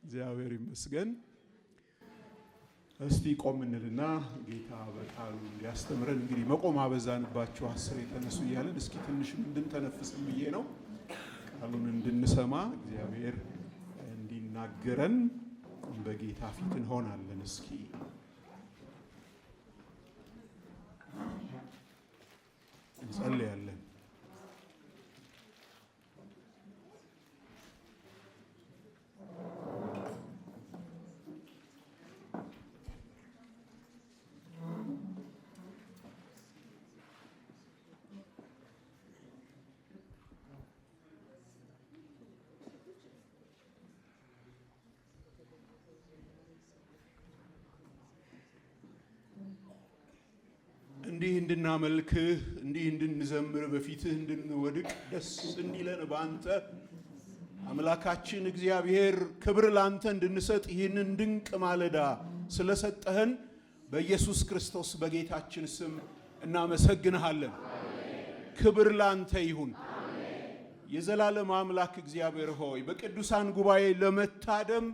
እግዚአብሔር ይመስገን። እስቲ ቆም እንልና ጌታ በቃሉ እንዲያስተምረን እንግዲህ መቆም አበዛንባችሁ 10 የተነሱ እያለን እስኪ ትንሽ እንድንተነፍስም ብዬ ነው። ቃሉን እንድንሰማ እግዚአብሔር እንዲናገረን በጌታ ፊት እንሆናለን። እስኪ እንጸልያለን። እንዲህ እንድናመልክህ እንዲህ እንድንዘምር በፊትህ እንድንወድቅ ደስ እንዲለን በአንተ አምላካችን እግዚአብሔር ክብር ላንተ እንድንሰጥ ይህንን ድንቅ ማለዳ ስለሰጠህን በኢየሱስ ክርስቶስ በጌታችን ስም እናመሰግንሃለን። ክብር ላንተ ይሁን። የዘላለም አምላክ እግዚአብሔር ሆይ በቅዱሳን ጉባኤ ለመታደም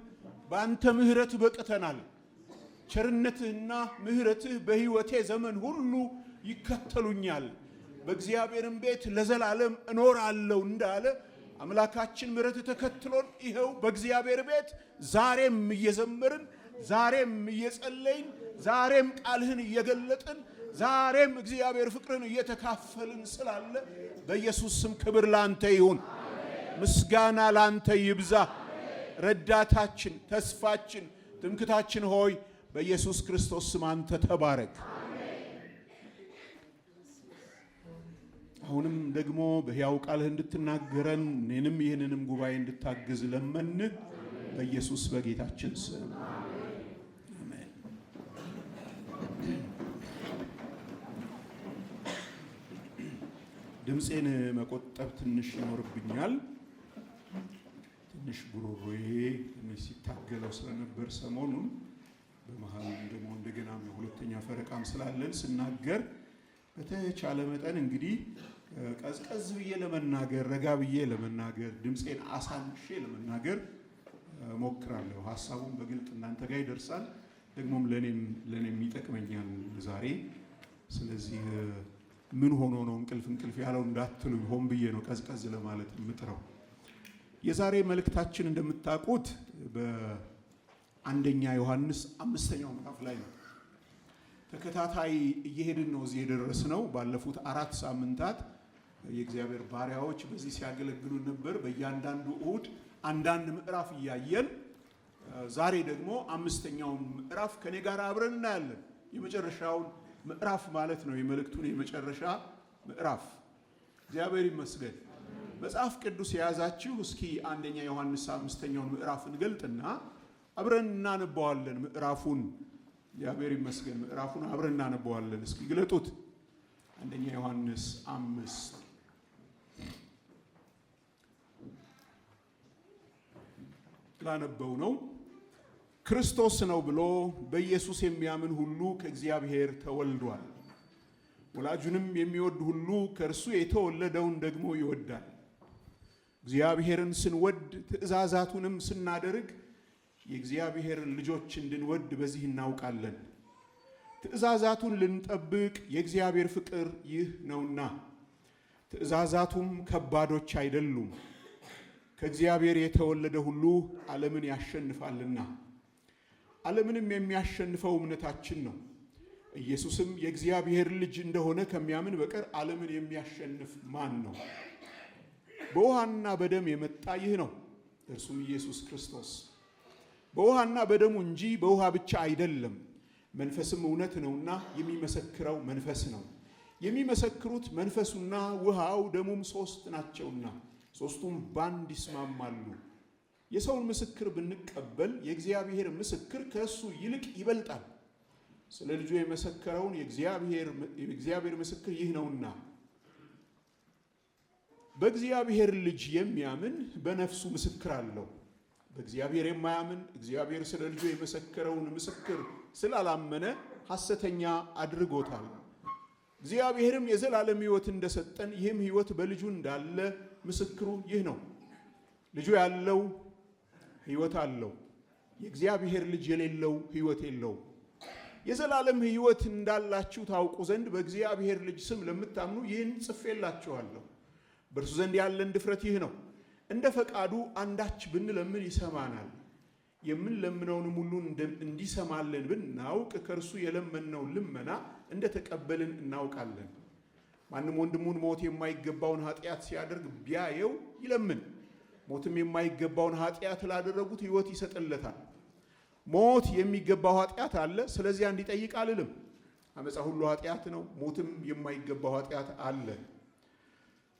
በአንተ ምህረት በቅተናል። ቸርነትህና ምህረትህ በሕይወቴ ዘመን ሁሉ ይከተሉኛል፣ በእግዚአብሔርም ቤት ለዘላለም እኖራለሁ እንዳለ አምላካችን ምህረት ተከትሎን ይኸው በእግዚአብሔር ቤት ዛሬም እየዘመርን ዛሬም እየጸለይን ዛሬም ቃልህን እየገለጥን ዛሬም እግዚአብሔር ፍቅርን እየተካፈልን ስላለ በኢየሱስ ስም ክብር ላንተ ይሁን፣ ምስጋና ላንተ ይብዛ። ረዳታችን፣ ተስፋችን፣ ትምክታችን ሆይ በኢየሱስ ክርስቶስ ስም አንተ ተባረክ። አሁንም ደግሞ በሕያው ቃልህ እንድትናገረን እኔንም ይህንንም ጉባኤ እንድታግዝ ለመንህ በኢየሱስ በጌታችን ስም አሜን። ድምፄን መቆጠብ ትንሽ ይኖርብኛል። ትንሽ ጉሮሮዬ ትንሽ ሲታገለው ስለነበር ሰሞኑን በመሃል ደግሞ እንደገና የሁለተኛ ፈረቃም ስላለን ስናገር በተቻለ መጠን እንግዲህ ቀዝቀዝ ብዬ ለመናገር ረጋ ብዬ ለመናገር ድምፄን አሳንሼ ለመናገር ሞክራለሁ። ሐሳቡን በግልጥ እናንተ ጋር ይደርሳል፣ ደግሞም ለኔም ይጠቅመኛል ዛሬ። ስለዚህ ምን ሆኖ ነው እንቅልፍ ያለው እንዳትሉኝ ሆን ብዬ ነው ቀዝቀዝ ለማለት የምጥረው። የዛሬ መልእክታችን እንደምታውቁት በአንደኛ ዮሐንስ 5ኛው ምዕራፍ ላይ ነው። ተከታታይ እየሄድን ነው እዚህ የደረስነው። ባለፉት 4 ሳምንታት የእግዚአብሔር ባሪያዎች በዚህ ሲያገለግሉ ነበር። በእያንዳንዱ እሁድ አንዳንድ ምዕራፍ እያየን ዛሬ ደግሞ 5ኛውን ምዕራፍ ከኔ ጋር አብረን እናያለን። የመጨረሻውን ምዕራፍ ማለት ነው፣ የመልእክቱን የመጨረሻ ምዕራፍ። እግዚአብሔር ይመስገን። መጽሐፍ ቅዱስ የያዛችሁ እስኪ አንደኛ ዮሐንስ 5ኛውን ምዕራፍ እንገልጥና አብረን እናነባዋለን። ምዕራፉን እግዚአብሔር ይመስገን ምዕራፉን አብረን እናነባዋለን። እስኪ ግለጡት። አንደኛ ዮሐንስ 5 ላነበው ነው። ክርስቶስ ነው ብሎ በኢየሱስ የሚያምን ሁሉ ከእግዚአብሔር ተወልዷል። ወላጁንም የሚወድ ሁሉ ከእርሱ የተወለደውን ደግሞ ይወዳል። እግዚአብሔርን ስንወድ ትእዛዛቱንም ስናደርግ የእግዚአብሔር ልጆች እንድንወድ በዚህ እናውቃለን። ትእዛዛቱን ልንጠብቅ የእግዚአብሔር ፍቅር ይህ ነውና፣ ትእዛዛቱም ከባዶች አይደሉም። ከእግዚአብሔር የተወለደ ሁሉ ዓለምን ያሸንፋልና፣ ዓለምንም የሚያሸንፈው እምነታችን ነው። ኢየሱስም የእግዚአብሔር ልጅ እንደሆነ ከሚያምን በቀር ዓለምን የሚያሸንፍ ማን ነው? በውሃና በደም የመጣ ይህ ነው፣ እርሱም ኢየሱስ ክርስቶስ። በውሃና በደሙ እንጂ በውሃ ብቻ አይደለም። መንፈስም እውነት ነውና የሚመሰክረው መንፈስ ነው። የሚመሰክሩት መንፈሱና ውሃው ደሙም 3 ናቸውና ሦስቱም ባንድ ይስማማሉ። የሰውን ምስክር ብንቀበል የእግዚአብሔር ምስክር ከእሱ ይልቅ ይበልጣል። ስለ ልጁ የመሰከረውን የእግዚአብሔር ምስክር ይህ ነውና፣ በእግዚአብሔር ልጅ የሚያምን በነፍሱ ምስክር አለው። በእግዚአብሔር የማያምን እግዚአብሔር ስለ ልጁ የመሰከረውን ምስክር ስላላመነ ሐሰተኛ አድርጎታል። እግዚአብሔርም የዘላለም ሕይወት እንደሰጠን ይህም ሕይወት በልጁ እንዳለ ምስክሩ ይህ ነው። ልጁ ያለው ሕይወት አለው፣ የእግዚአብሔር ልጅ የሌለው ሕይወት የለውም። የዘላለም ሕይወት እንዳላችሁ ታውቁ ዘንድ በእግዚአብሔር ልጅ ስም ለምታምኑ ይህን ጽፌላችኋለሁ። በእርሱ ዘንድ ያለን ድፍረት ይህ ነው፣ እንደ ፈቃዱ አንዳች ብንለምን ይሰማናል። የምንለምነውንም ሁሉ እንዲሰማልን ብናውቅ ከእርሱ የለመነው ልመና እንደተቀበልን እናውቃለን። ማንም ወንድሙን ሞት የማይገባውን ኃጢአት ሲያደርግ ቢያየው ይለምን፣ ሞትም የማይገባውን ኃጢአት ላደረጉት ሕይወት ይሰጥለታል። ሞት የሚገባው ኃጢአት አለ፣ ስለዚያ እንዲጠይቅ አልልም። አመፃ ሁሉ ኃጢአት ነው፣ ሞትም የማይገባው ኃጢአት አለ።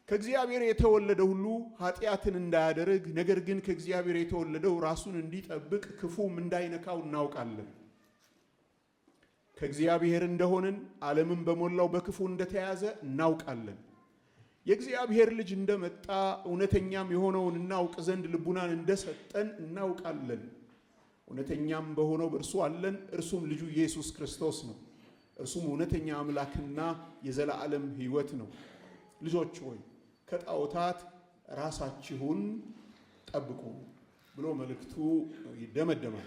ከእግዚአብሔር የተወለደ ሁሉ ኃጢአትን እንዳያደርግ፣ ነገር ግን ከእግዚአብሔር የተወለደው ራሱን እንዲጠብቅ ክፉም እንዳይነካው እናውቃለን። ከእግዚአብሔር እንደሆንን ዓለምን በሞላው በክፉ እንደተያዘ እናውቃለን። የእግዚአብሔር ልጅ እንደመጣ እውነተኛም የሆነውን እናውቅ ዘንድ ልቡናን እንደሰጠን እናውቃለን። እውነተኛም በሆነው በእርሱ አለን፣ እርሱም ልጁ ኢየሱስ ክርስቶስ ነው። እርሱም እውነተኛ አምላክና የዘላለም ሕይወት ነው። ልጆች ሆይ ከጣዖታት ራሳችሁን ጠብቁ ብሎ መልእክቱ ይደመደማል።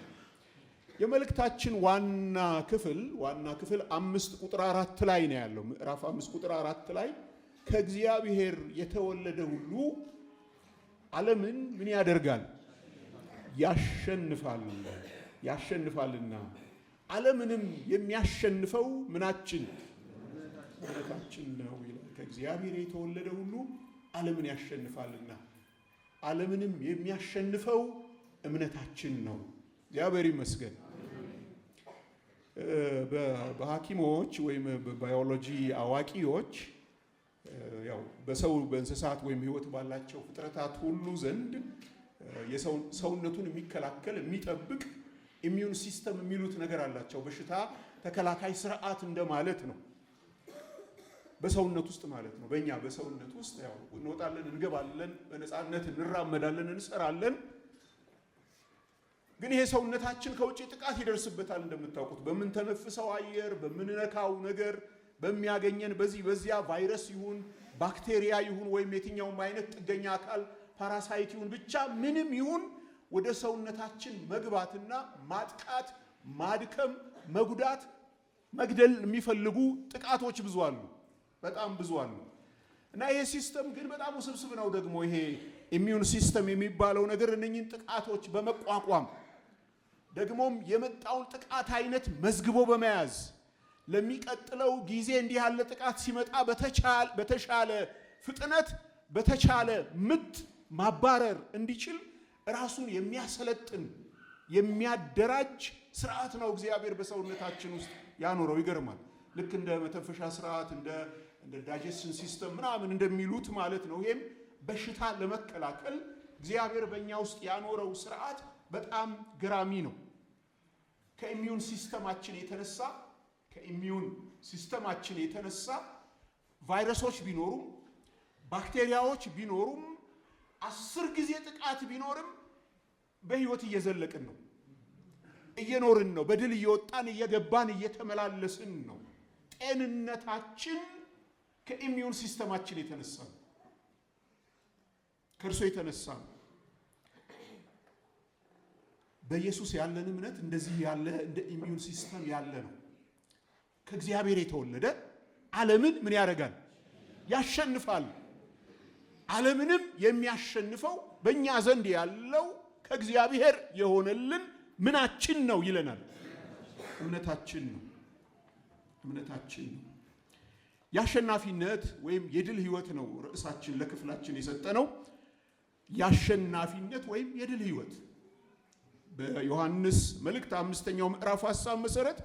የመልእክታችን ዋና ክፍል 5 ቁጥር 4 ላይ ነው ያለው። ምዕራፍ 5 ቁጥር 4 ላይ ከእግዚአብሔር የተወለደ ሁሉ ዓለምን ምን ያደርጋል? ያሸንፋልና ዓለምንም የሚያሸንፈው ምናችን? እምነታችን ነው ይላል። ከእግዚአብሔር የተወለደ ሁሉ ዓለምን ያሸንፋልና ዓለምንም የሚያሸንፈው እምነታችን ነው። እግዚአብሔር ይመስገን። በሐኪሞች ወይም በባዮሎጂ አዋቂዎች ያው በሰው በእንስሳት ወይም ሕይወት ባላቸው ፍጥረታት ሁሉ ዘንድ ሰውነቱን የሚከላከል የሚጠብቅ ኢሚዩን ሲስተም የሚሉት ነገር አላቸው። በሽታ ተከላካይ ስርዓት እንደማለት ነው። በሰውነት ውስጥ ማለት ነው። በእኛ በሰውነት ውስጥ ያው እንወጣለን፣ እንገባለን፣ በነፃነት እንራመዳለን፣ እንሰራለን። ግን ይሄ ሰውነታችን ከውጭ ጥቃት ይደርስበታል። እንደምታውቁት በምንተነፍሰው አየር፣ በምንነካው ነገር፣ በሚያገኘን በዚያ ቫይረስ ይሁን ባክቴሪያ ይሁን ወይም የትኛውም አይነት ጥገኛ አካል ፓራሳይት ይሁን ብቻ ምንም ይሁን ወደ ሰውነታችን መግባትና ማጥቃት፣ ማድከም፣ መጉዳት፣ መግደል የሚፈልጉ ጥቃቶች ብዙ አሉ፣ በጣም ብዙ አሉ። እና ይሄ ሲስተም ግን በጣም ውስብስብ ነው። ደግሞ ይሄ ኢሚዩን ሲስተም የሚባለው ነገር እነኝን ጥቃቶች በመቋቋም ደግሞም የመጣውን ጥቃት አይነት መዝግቦ በመያዝ ለሚቀጥለው ጊዜ እንዲህ ያለ ጥቃት ሲመጣ በተሻለ ፍጥነት በተቻለ ምት ማባረር እንዲችል ራሱን የሚያሰለጥን የሚያደራጅ ስርዓት ነው እግዚአብሔር በሰውነታችን ውስጥ ያኖረው። ይገርማል። ልክ እንደ መተንፈሻ ስርዓት እንደ ዳይጀስሽን ሲስተም ምናምን እንደሚሉት ማለት ነው። ይሄም በሽታ ለመከላከል እግዚአብሔር በእኛ ውስጥ ያኖረው ስርዓት በጣም ገራሚ ነው። ከኢሚዩን ሲስተማችን የተነሳ ቫይረሶች ቢኖሩም ባክቴሪያዎች ቢኖሩም 10 ጊዜ ጥቃት ቢኖርም በህይወት እየዘለቅን ነው፣ እየኖርን ነው፣ በድል እየወጣን እየገባን እየተመላለስን ነው። ጤንነታችን ከኢሚዩን ሲስተማችን የተነሳ ነው፣ ከእርሱ የተነሳ ነው። በኢየሱስ ያለን እምነት እንደዚህ ያለ እንደ ኢሚዩን ሲስተም ያለ ነው። ከእግዚአብሔር የተወለደ ዓለምን ምን ያደርጋል? ያሸንፋል። ዓለምንም የሚያሸንፈው በእኛ ዘንድ ያለው ከእግዚአብሔር የሆነልን ምናችን ነው ይለናል። እምነታችን ነው። የአሸናፊነት ወይም የድል ህይወት ነው ርዕሳችን ለክፍላችን የሰጠነው። የአሸናፊነት ወይም የድል ህይወት በዮሐንስ መልእክት 5ኛው ምዕራፍ ሐሳብ መሰረት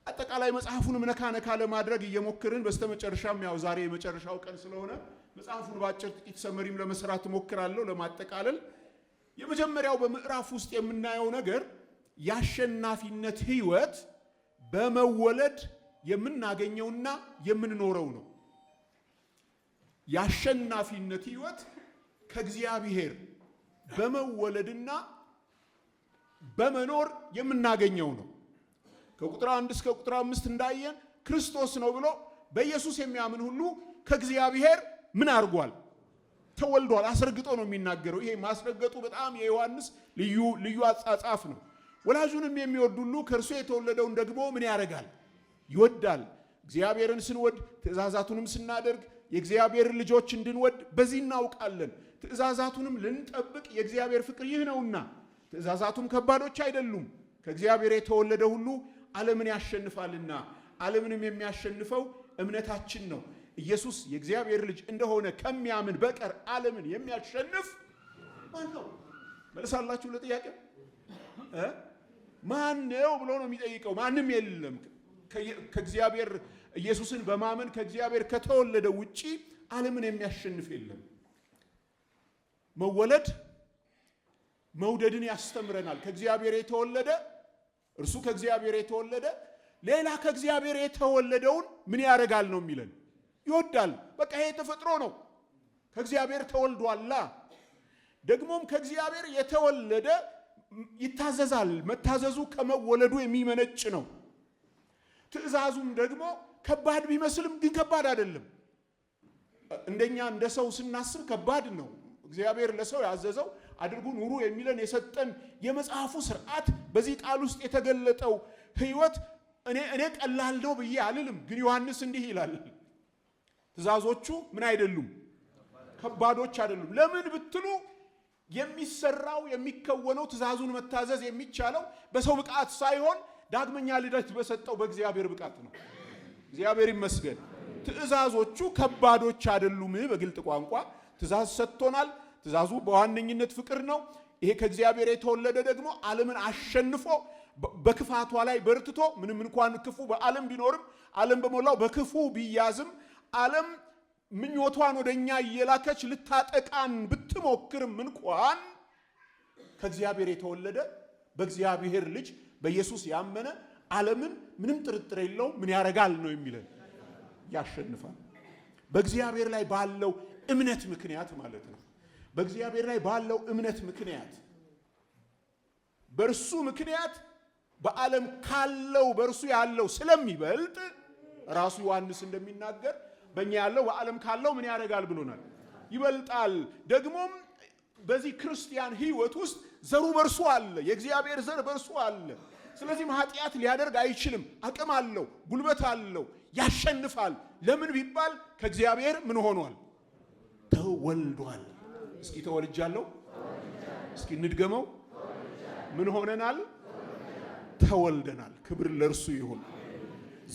አጠቃላይ መጽሐፉን ነካ ለማድረግ እየሞከርን በስተመጨረሻም ያው ዛሬ የመጨረሻው ቀን ስለሆነ መጽሐፉን ባጭር ጥቂት ሰመሪም ለመስራት ሞክራለሁ ለማጠቃለል። የመጀመሪያው በምዕራፍ ውስጥ የምናየው ነገር የአሸናፊነት ህይወት በመወለድ የምናገኘውና የምንኖረው ነው። የአሸናፊነት ህይወት ከእግዚአብሔር በመወለድና በመኖር የምናገኘው ነው። ከቁጥር 1 እስከ ቁጥር 5 እንዳየን ክርስቶስ ነው ብሎ በኢየሱስ የሚያምን ሁሉ ከእግዚአብሔር ምን አድርጓል? ተወልዷል። አስረግጦ ነው የሚናገረው። ይሄ ማስረገጡ በጣም የዮሐንስ ልዩ አጻጻፍ ነው። ወላጁንም የሚወድ ሁሉ ከእርሱ የተወለደውን ደግሞ ምን ያደርጋል? ይወዳል። እግዚአብሔርን ስንወድ ትእዛዛቱንም ስናደርግ የእግዚአብሔር ልጆች እንድንወድ በዚህ እናውቃለን። ትእዛዛቱንም ልንጠብቅ የእግዚአብሔር ፍቅር ይህ ነውና። ትእዛዛቱም ከባዶች አይደሉም። ከእግዚአብሔር የተወለደ ሁሉ ዓለምን ያሸንፋልና ዓለምንም የሚያሸንፈው እምነታችን ነው። ኢየሱስ የእግዚአብሔር ልጅ እንደሆነ ከሚያምን በቀር ዓለምን የሚያሸንፍ ማን ነው? መልሳላችሁ ለጥያቄው ማን ነው ብሎ ነው የሚጠይቀው። ማንም የለም። ከእግዚአብሔር ኢየሱስን በማመን ከእግዚአብሔር ከተወለደ ውጪ ዓለምን የሚያሸንፍ የለም። መወለድ መውደድን ያስተምረናል። ከእግዚአብሔር የተወለደ እርሱ ከእግዚአብሔር የተወለደ ሌላ ከእግዚአብሔር የተወለደውን ምን ያደርጋል ነው የሚለን? ይወዳል። በቃ ይሄ ተፈጥሮ ነው። ከእግዚአብሔር ተወልዷላ። ደግሞም ከእግዚአብሔር የተወለደ ይታዘዛል። መታዘዙ ከመወለዱ የሚመነጭ ነው። ትእዛዙም ደግሞ ከባድ ቢመስልም ግን ከባድ አይደለም። እንደኛ እንደ ሰው ስናስብ ከባድ ነው። እግዚአብሔር ለሰው ያዘዘው አድርጉ ኑሩ የሚለን የሰጠን የመጽሐፉ ስርዓት በዚህ ቃል ውስጥ የተገለጠው ህይወት እኔ ቀላል ነው ብዬ አልልም። ግን ዮሐንስ እንዲህ ይላል፣ ትእዛዞቹ ምን አይደሉም? ከባዶች አይደሉም። ለምን ብትሉ የሚሰራው የሚከወነው ትእዛዙን መታዘዝ የሚቻለው በሰው ብቃት ሳይሆን ዳግመኛ ልደት በሰጠው በእግዚአብሔር ብቃት ነው። እግዚአብሔር ይመስገን። ትእዛዞቹ ከባዶች አይደሉም። በግልጥ ቋንቋ ትእዛዝ ሰጥቶናል። ትእዛዙ በዋነኝነት ፍቅር ነው። ይሄ ከእግዚአብሔር የተወለደ ደግሞ ዓለምን አሸንፎ በክፋቷ ላይ በርትቶ ምንም እንኳን ክፉ በዓለም ቢኖርም ዓለም በሞላው በክፉ ቢያዝም ዓለም ምኞቷን ወደኛ እየላከች ልታጠቃን ብትሞክርም እንኳን ከእግዚአብሔር የተወለደ በእግዚአብሔር ልጅ በኢየሱስ ያመነ ዓለምን ምንም ጥርጥር የለው ምን ያረጋል ነው የሚለን? ያሸንፋል። በእግዚአብሔር ላይ ባለው እምነት ምክንያት ማለት ነው። በእግዚአብሔር ላይ ባለው እምነት ምክንያት በእርሱ ምክንያት በዓለም ካለው በእርሱ ያለው ስለሚበልጥ ራሱ ዮሐንስ እንደሚናገር በእኛ ያለው በዓለም ካለው ምን ያደርጋል ብሎናል? ይበልጣል። ደግሞም በዚህ ክርስቲያን ህይወት ውስጥ ዘሩ በእርሱ አለ። የእግዚአብሔር ዘር በእርሱ አለ። ስለዚህ ኃጢአት ሊያደርግ አይችልም። አቅም አለው፣ ጉልበት አለው፣ ያሸንፋል። ለምን ቢባል ከእግዚአብሔር ምን ሆኗል? ተወልዷል። እስኪ ተወልጃለሁ። እስኪ እንድገመው። ምን ሆነናል? ተወልደናል። ክብር ለእርሱ ይሁን።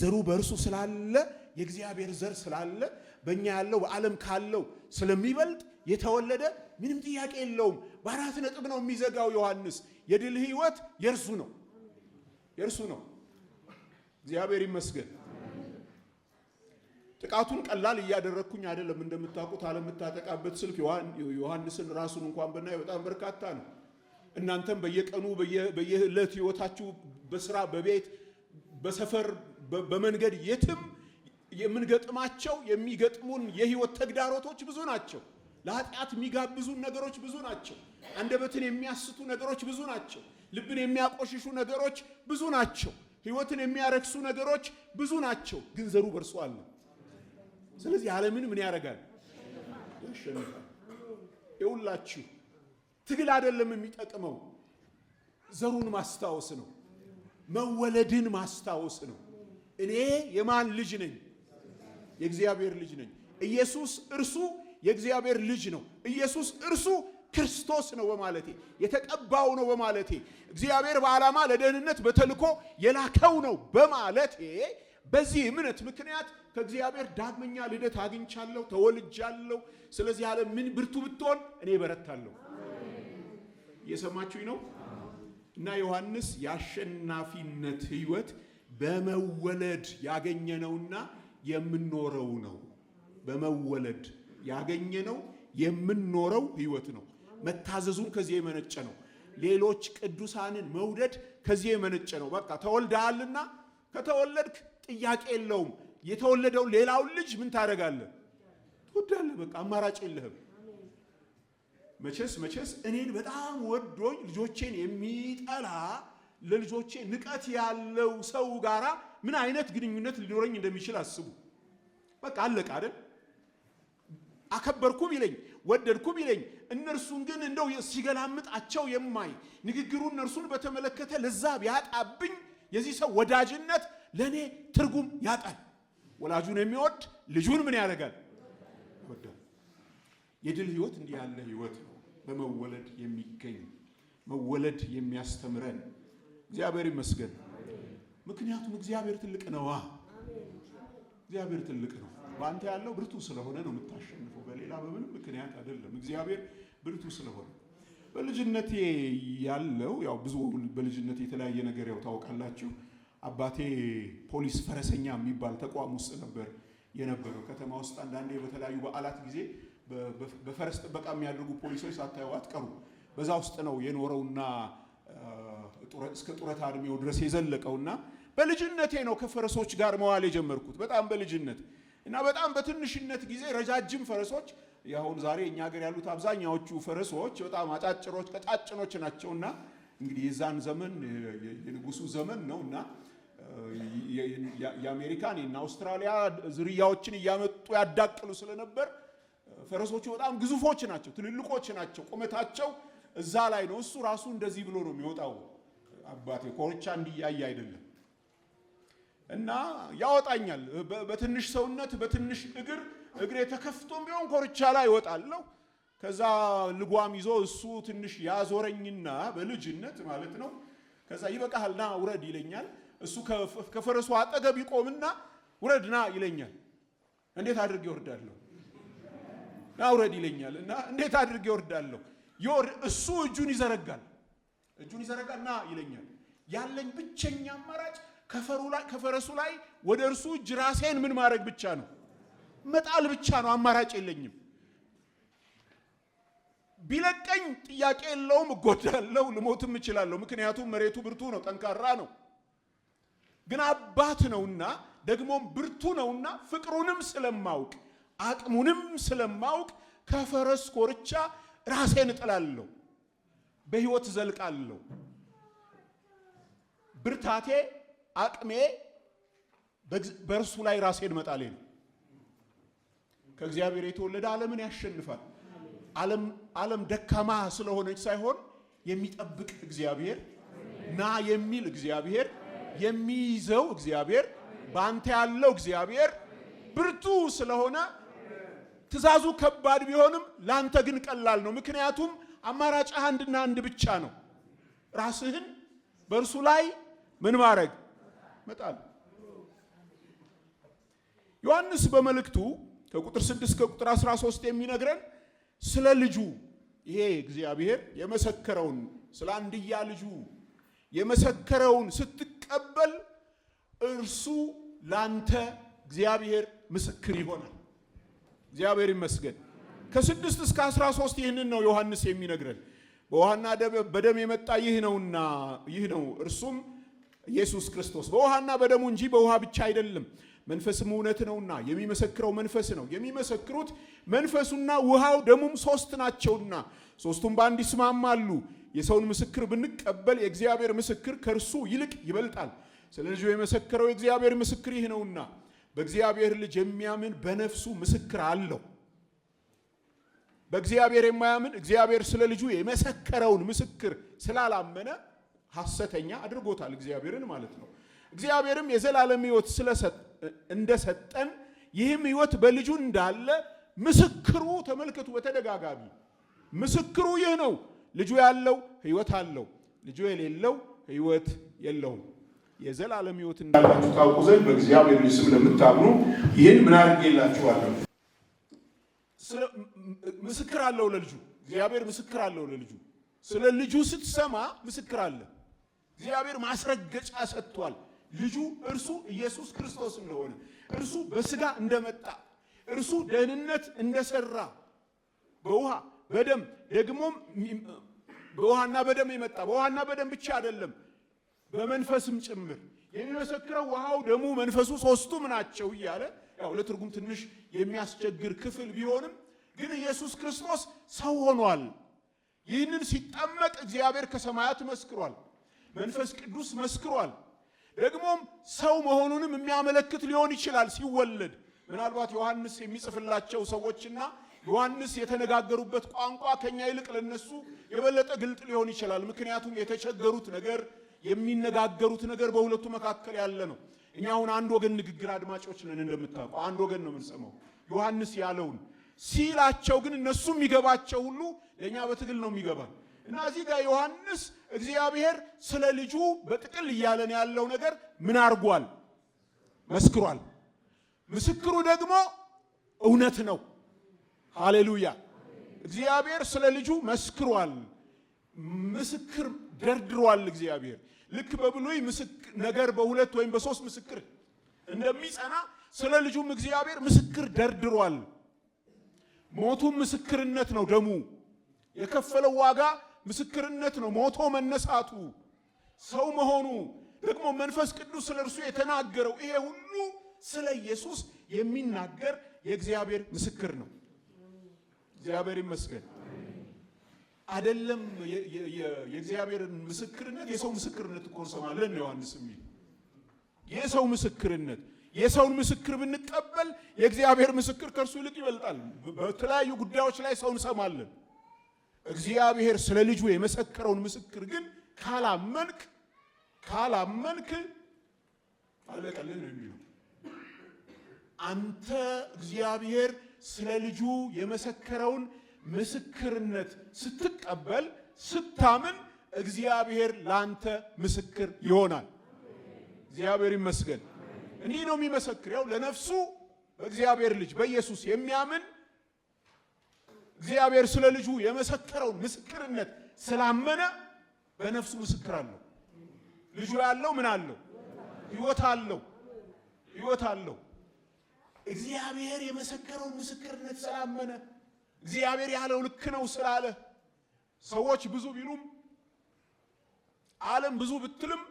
ዘሩ በእርሱ ስላለ የእግዚአብሔር ዘር ስላለ በእኛ ያለው በዓለም ካለው ስለሚበልጥ የተወለደ ምንም ጥያቄ የለውም። በአራት ነጥብ ነው የሚዘጋው ዮሐንስ። የድል ህይወት የእርሱ ነው፣ የእርሱ ነው። እግዚአብሔር ይመስገን። ጥቃቱን ቀላል እያደረግኩኝ አይደለም። እንደምታውቁት ዓለም የምታጠቃበት ስልክ ዮሐንስን ራሱን እንኳን ብናይ በጣም በርካታ ነው። እናንተም በየቀኑ በየዕለት ህይወታችሁ በስራ በቤት በሰፈር በመንገድ የትም የምንገጥማቸው የሚገጥሙን የህይወት ተግዳሮቶች ብዙ ናቸው። ለኃጢአት የሚጋብዙን ነገሮች ብዙ ናቸው። አንደበትን የሚያስቱ ነገሮች ብዙ ናቸው። ልብን የሚያቆሽሹ ነገሮች ብዙ ናቸው። ህይወትን የሚያረክሱ ነገሮች ብዙ ናቸው። ግን ዘሩ በእርሱ አለ። ስለዚህ ዓለምን ምን ያደርጋል? ያሸንፋል። ይኸውላችሁ ትግል አይደለም የሚጠቅመው፣ ዘሩን ማስታወስ ነው። መወለድን ማስታወስ ነው። እኔ የማን ልጅ ነኝ? የእግዚአብሔር ልጅ ነኝ። ኢየሱስ እርሱ የእግዚአብሔር ልጅ ነው። ኢየሱስ እርሱ ክርስቶስ ነው በማለቴ የተቀባው ነው በማለቴ እግዚአብሔር በዓላማ ለደህንነት በተልኮ የላከው ነው በማለቴ በዚህ እምነት ምክንያት ከእግዚአብሔር ዳግመኛ ልደት አግኝቻለሁ፣ ተወልጃለሁ። ስለዚህ ዓለም ምን ብርቱ ብትሆን እኔ በረታለሁ። እየሰማችሁኝ ነው? እና ዮሐንስ የአሸናፊነት ህይወት በመወለድ ያገኘነውና የምንኖረው ነው። በመወለድ ያገኘነው የምንኖረው ህይወት ነው። መታዘዙን ከዚህ የመነጨ ነው። ሌሎች ቅዱሳንን መውደድ ከዚህ የመነጨ ነው። በቃ ተወልደሃልና ከተወለድክ ጥያቄ የለውም። የተወለደው ሌላውን ልጅ ምን ታደርጋለህ? ትወዳለህ። በቃ አማራጭ የለህም። መቼስ እኔን በጣም ወዶኝ ልጆቼን የሚጠላ ለልጆቼ ንቀት ያለው ሰው ጋራ ምን አይነት ግንኙነት ሊኖረኝ እንደሚችል አስቡ። በቃ አለቀ አይደል? አከበርኩ ቢለኝ ወደድኩ ቢለኝ እነርሱን ግን እንደው ሲገላምጣቸው የማይ ንግግሩ እነርሱን በተመለከተ ለዛ ቢያጣብኝ የዚህ ሰው ወዳጅነት ለኔ ትርጉም ያጣል። ወላጁን የሚወድ ልጁን ምን ያደርጋል? ይወዳል። የድል ህይወት እንዲህ ያለ ህይወት ነው። በመወለድ የሚገኝ መወለድ የሚያስተምረን እግዚአብሔር ይመስገን። ምክንያቱም እግዚአብሔር ትልቅ ነዋ። እግዚአብሔር ትልቅ ነው። በአንተ ያለው ብርቱ ስለሆነ ነው የምታሸንፈው፣ በሌላ በምንም ምክንያት አይደለም። እግዚአብሔር ብርቱ ስለሆነ በልጅነቴ ያለው ያው ብዙ በልጅነቴ የተለያየ ነገር ያው ታውቃላችሁ። አባቴ ፖሊስ ፈረሰኛ የሚባል ተቋም ውስጥ ነበር የነበረው። ከተማ ውስጥ አንዳንዴ በተለያዩ በዓላት ጊዜ በፈረስ ጥበቃ የሚያደርጉ ፖሊሶች ሳታዩ አትቀሩ። በዛ ውስጥ ነው የኖረውና እስከ ጡረታ እድሜው ድረስ የዘለቀውና በልጅነቴ ነው ከፈረሶች ጋር መዋል የጀመርኩት። በጣም በልጅነት እና በጣም በትንሽነት ጊዜ ረጃጅም ፈረሶች ያሁን ዛሬ እኛ ሀገር ያሉት አብዛኛዎቹ ፈረሶች በጣም አጫጭሮች ቀጫጭኖች ናቸውና እንግዲህ የዛን ዘመን የንጉሱ ዘመን ነውና የአሜሪካን እና አውስትራሊያ ዝርያዎችን እያመጡ ያዳቅሉ ስለነበር ፈረሶቹ በጣም ግዙፎች ናቸው፣ ትልልቆች ናቸው። ቁመታቸው እዛ ላይ ነው። እሱ ራሱ እንደዚህ ብሎ ነው የሚወጣው። አባቴ ኮርቻ እንዲያይ አይደለም እና ያወጣኛል። በትንሽ ሰውነት በትንሽ እግሬ ተከፍቶም ቢሆን ኮርቻ ላይ እወጣለሁ። ከዛ ልጓም ይዞ እሱ ትንሽ ያዞረኝና በልጅነት ማለት ነው። ከዛ ይበቃልና ውረድ ይለኛል። እሱ ከፈረሱ አጠገብ ይቆምና ውረድና ይለኛል። እንዴት አድርጌ ወርዳለሁ? ና ውረድ ይለኛል እና እንዴት አድርጌ ወርዳለሁ? እሱ እጁን ይዘረጋልና ይለኛል። ያለኝ ብቸኛ አማራጭ ከፈረሱ ላይ ወደ እርሱ እጅ ራሴን ምን ማድረግ ብቻ ነው፣ መጣል ብቻ ነው። አማራጭ የለኝም። ቢለቀኝ ጥያቄ የለውም፣ እጎዳለሁ፣ ልሞትም እችላለሁ። ምክንያቱም መሬቱ ብርቱ ነው፣ ጠንካራ ነው። ግን አባት ነውና ደግሞም ብርቱ ነውና ፍቅሩንም ስለማውቅ አቅሙንም ስለማውቅ ከፈረስ ኮርቻ ራሴን እጥላለሁ፣ በህይወት ዘልቃለሁ። ብርታቴ አቅሜ በእርሱ ላይ ራሴን መጣሌ ነው። ከእግዚአብሔር የተወለደ ዓለምን ያሸንፋል። ዓለም ደካማ ስለሆነች ሳይሆን የሚጠብቅ እግዚአብሔር፣ ና የሚል እግዚአብሔር፣ የሚይዘው እግዚአብሔር፣ በአንተ ያለው እግዚአብሔር ብርቱ ስለሆነ ትእዛዙ ከባድ ቢሆንም ላንተ ግን ቀላል ነው። ምክንያቱም አማራጭ አንድና አንድ ብቻ ነው። ራስህን በእርሱ ላይ ምን ማድረግ? መጣል። ዮሐንስ በመልእክቱ ከቁጥር 6 ከቁጥር 13 የሚነግረን ስለ ልጁ ይሄ እግዚአብሔር የመሰከረውን ስለ አንድያ ልጁ የመሰከረውን ስትቀበል እርሱ ላንተ እግዚአብሔር ምስክር ይሆናል። እግዚአብሔር ይመስገን። ከ6 እስከ 13 ይህንን ነው ዮሐንስ የሚነግረን። በውሃና በደም የመጣ ይህ ነው እርሱም ኢየሱስ ክርስቶስ። በውሃና በደሙ እንጂ በውሃ ብቻ አይደለም፣ መንፈስም እውነት ነውና የሚመሰክረው መንፈስ ነው። የሚመሰክሩት መንፈሱና ውሃው ደሙም ሶስት ናቸውና ሶስቱም በአንድ ይስማማሉ። የሰውን ምስክር ብንቀበል የእግዚአብሔር ምስክር ከእርሱ ይልቅ ይበልጣል። ስለ ልጁ የመሰከረው የእግዚአብሔር ምስክር ይህ ነውና በእግዚአብሔር ልጅ የሚያምን በነፍሱ ምስክር አለው። በእግዚአብሔር የማያምን እግዚአብሔር ስለ ልጁ የመሰከረውን ምስክር ስላላመነ ሐሰተኛ አድርጎታል፣ እግዚአብሔርን ማለት ነው። እግዚአብሔርም የዘላለም ሕይወት እንደሰጠን ይህም ሕይወት በልጁ እንዳለ ምስክሩ ተመልከቱ። በተደጋጋሚ ምስክሩ ይህ ነው። ልጁ ያለው ሕይወት አለው፣ ልጁ የሌለው ሕይወት የለውም። የዘላለም ሕይወት እንዳላችሁ ታውቁ ዘንድ በእግዚአብሔር ልጅ ስም ለምታምኑ ይህን ምን አድርጌላችኋለሁ? ምስክር አለው ለልጁ። እግዚአብሔር ምስክር አለው ለልጁ። ስለ ልጁ ስትሰማ ምስክር አለ። እግዚአብሔር ማስረገጫ ሰጥቷል። ልጁ እርሱ ኢየሱስ ክርስቶስ እንደሆነ፣ እርሱ በስጋ እንደመጣ፣ እርሱ ደህንነት እንደሰራ በውሃ በደም ደግሞም በውሃና በደም የመጣ በውሃና በደም ብቻ አይደለም በመንፈስም ጭምር የሚመሰክረው ውሃው ደሙ መንፈሱ ሶስቱም ናቸው እያለ ያው ለትርጉም ትንሽ የሚያስቸግር ክፍል ቢሆንም ግን ኢየሱስ ክርስቶስ ሰው ሆኗል። ይህንን ሲጠመቅ እግዚአብሔር ከሰማያት መስክሯል፣ መንፈስ ቅዱስ መስክሯል። ደግሞም ሰው መሆኑንም የሚያመለክት ሊሆን ይችላል ሲወለድ። ምናልባት ዮሐንስ የሚጽፍላቸው ሰዎችና ዮሐንስ የተነጋገሩበት ቋንቋ ከኛ ይልቅ ለነሱ የበለጠ ግልጥ ሊሆን ይችላል። ምክንያቱም የተቸገሩት ነገር የሚነጋገሩት ነገር በሁለቱ መካከል ያለ ነው። እኛ አሁን አንድ ወገን ንግግር አድማጮች ነን እንደምታውቀው፣ አንድ ወገን ነው የምንሰማው። ዮሐንስ ያለውን ሲላቸው ግን እነሱ የሚገባቸው ሁሉ ለኛ በትግል ነው የሚገባ እና እዚህ ጋር ዮሐንስ እግዚአብሔር ስለ ልጁ በጥቅል እያለን ያለው ነገር ምን አርጓል? መስክሯል። ምስክሩ ደግሞ እውነት ነው። ሃሌሉያ! እግዚአብሔር ስለ ልጁ መስክሯል። ምስክር ደርድሯል። እግዚአብሔር ልክ በብሉይ ነገር በሁለት ወይም በሶስት ምስክር እንደሚጸና ስለ ልጁም እግዚአብሔር ምስክር ደርድሯል። ሞቱም ምስክርነት ነው። ደሙ የከፈለው ዋጋ ምስክርነት ነው። ሞቶ መነሳቱ፣ ሰው መሆኑ፣ ደግሞ መንፈስ ቅዱስ ስለ እርሱ የተናገረው ይሄ ሁሉ ስለ ኢየሱስ የሚናገር የእግዚአብሔር ምስክር ነው። እግዚአብሔር ይመስገን። አይደለም የእግዚአብሔርን ምስክርነት የሰው ምስክርነት እኮ እንሰማለን ነው ዮሐንስ የሚል የሰው ምስክርነት። የሰውን ምስክር ብንቀበል የእግዚአብሔር ምስክር ከእርሱ ይልቅ ይበልጣል። በተለያዩ ጉዳዮች ላይ ሰው እንሰማለን። እግዚአብሔር ስለ ልጁ የመሰከረውን ምስክር ግን ካላመንክ አለቀልህ ነው የሚለው። አንተ እግዚአብሔር ስለ ልጁ የመሰከረውን ምስክርነት ስትቀበል ስታምን እግዚአብሔር ላንተ ምስክር ይሆናል። እግዚአብሔር ይመስገን። እንዲህ ነው የሚመሰክረው ለነፍሱ በእግዚአብሔር ልጅ በኢየሱስ የሚያምን እግዚአብሔር ስለ ልጁ የመሰከረውን ምስክርነት ስላመነ በነፍሱ ምስክር አለው። ልጁ ያለው ምን አለው? ሕይወት አለው። ሕይወት አለው። እግዚአብሔር የመሰከረውን ምስክርነት ስላመነ እግዚአብሔር ያለው ልክ ነው ስላለ ሰዎች ብዙ ቢሉም ዓለም ብዙ ብትልም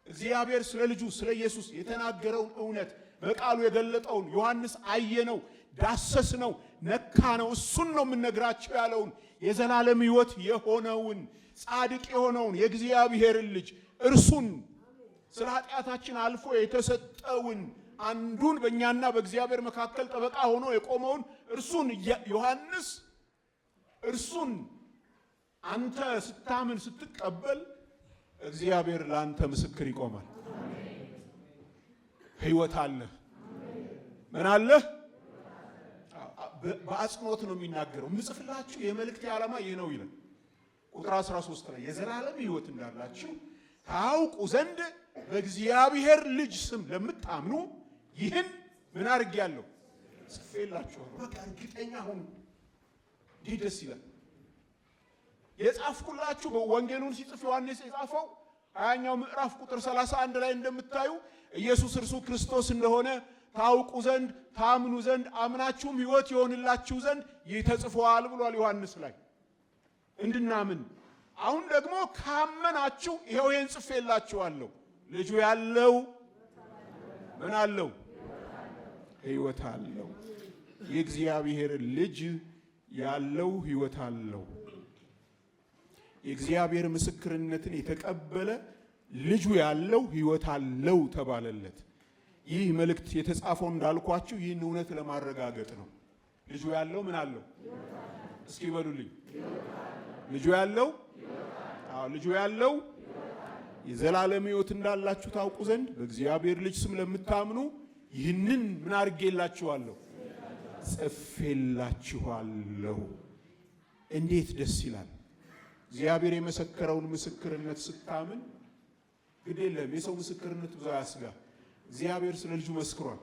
እግዚአብሔር ስለ ልጁ ስለ ኢየሱስ የተናገረውን እውነት በቃሉ የገለጠውን ዮሐንስ አየነው፣ ዳሰስነው፣ ነካነው፣ እሱን ነው የምንነግራቸው ያለውን የዘላለም ሕይወት የሆነውን ጻድቅ የሆነውን የእግዚአብሔርን ልጅ እርሱን ስለ ኃጢአታችን አልፎ የተሰጠውን አንዱን በእኛና በእግዚአብሔር መካከል ጠበቃ ሆኖ የቆመውን እርሱን ዮሐንስ እርሱን አንተ ስታምን ስትቀበል እግዚአብሔር ለአንተ ምስክር ይቆማል። ሕይወት አለ። ምን አለ? በአጽንኦት ነው የሚናገረው። ምጽፍላችሁ የመልእክት ዓላማ ይህ ነው ይላል ቁጥር 13 ላይ የዘላለም ሕይወት እንዳላችሁ ታውቁ ዘንድ በእግዚአብሔር ልጅ ስም ለምታምኑ ይህን ምን አድርጌያለሁ? ጽፌላችኋለሁ። በቃ እርግጠኛ ሁኑ። እንዲህ ደስ ይላል። የጻፍኩላችሁ በወንጌሉን ሲጽፍ ዮሐንስ የጻፈው 20ኛው ምዕራፍ ቁጥር 31 ላይ እንደምታዩ ኢየሱስ እርሱ ክርስቶስ እንደሆነ ታውቁ ዘንድ ታምኑ ዘንድ አምናችሁም ሕይወት ይሆንላችሁ ዘንድ ይህ ተጽፏል ብሏል ዮሐንስ ላይ እንድናምን። አሁን ደግሞ ካመናችሁ ይሄው ይሄን ጽፌላችኋለሁ። ልጁ ያለው ምን አለው? ሕይወት አለው። የእግዚአብሔር ልጅ ያለው ሕይወት አለው። የእግዚአብሔር ምስክርነትን የተቀበለ ልጁ ያለው ሕይወት አለው ተባለለት። ይህ መልእክት የተጻፈው እንዳልኳችሁ ይህን እውነት ለማረጋገጥ ነው። ልጁ ያለው ምን አለው? እስኪ በሉልኝ። ልጁ ያለው ልጁ ያለው የዘላለም ሕይወት እንዳላችሁ ታውቁ ዘንድ በእግዚአብሔር ልጅ ስም ለምታምኑ ይህንን ምን አድርጌላችኋለሁ? ጽፌላችኋለሁ። እንዴት ደስ ይላል! እግዚአብሔር የመሰከረውን ምስክርነት ስታምን ግድ የለም የሰው ምስክርነት ብዙ አያስጋ። እግዚአብሔር ስለ ልጁ መስክሯል።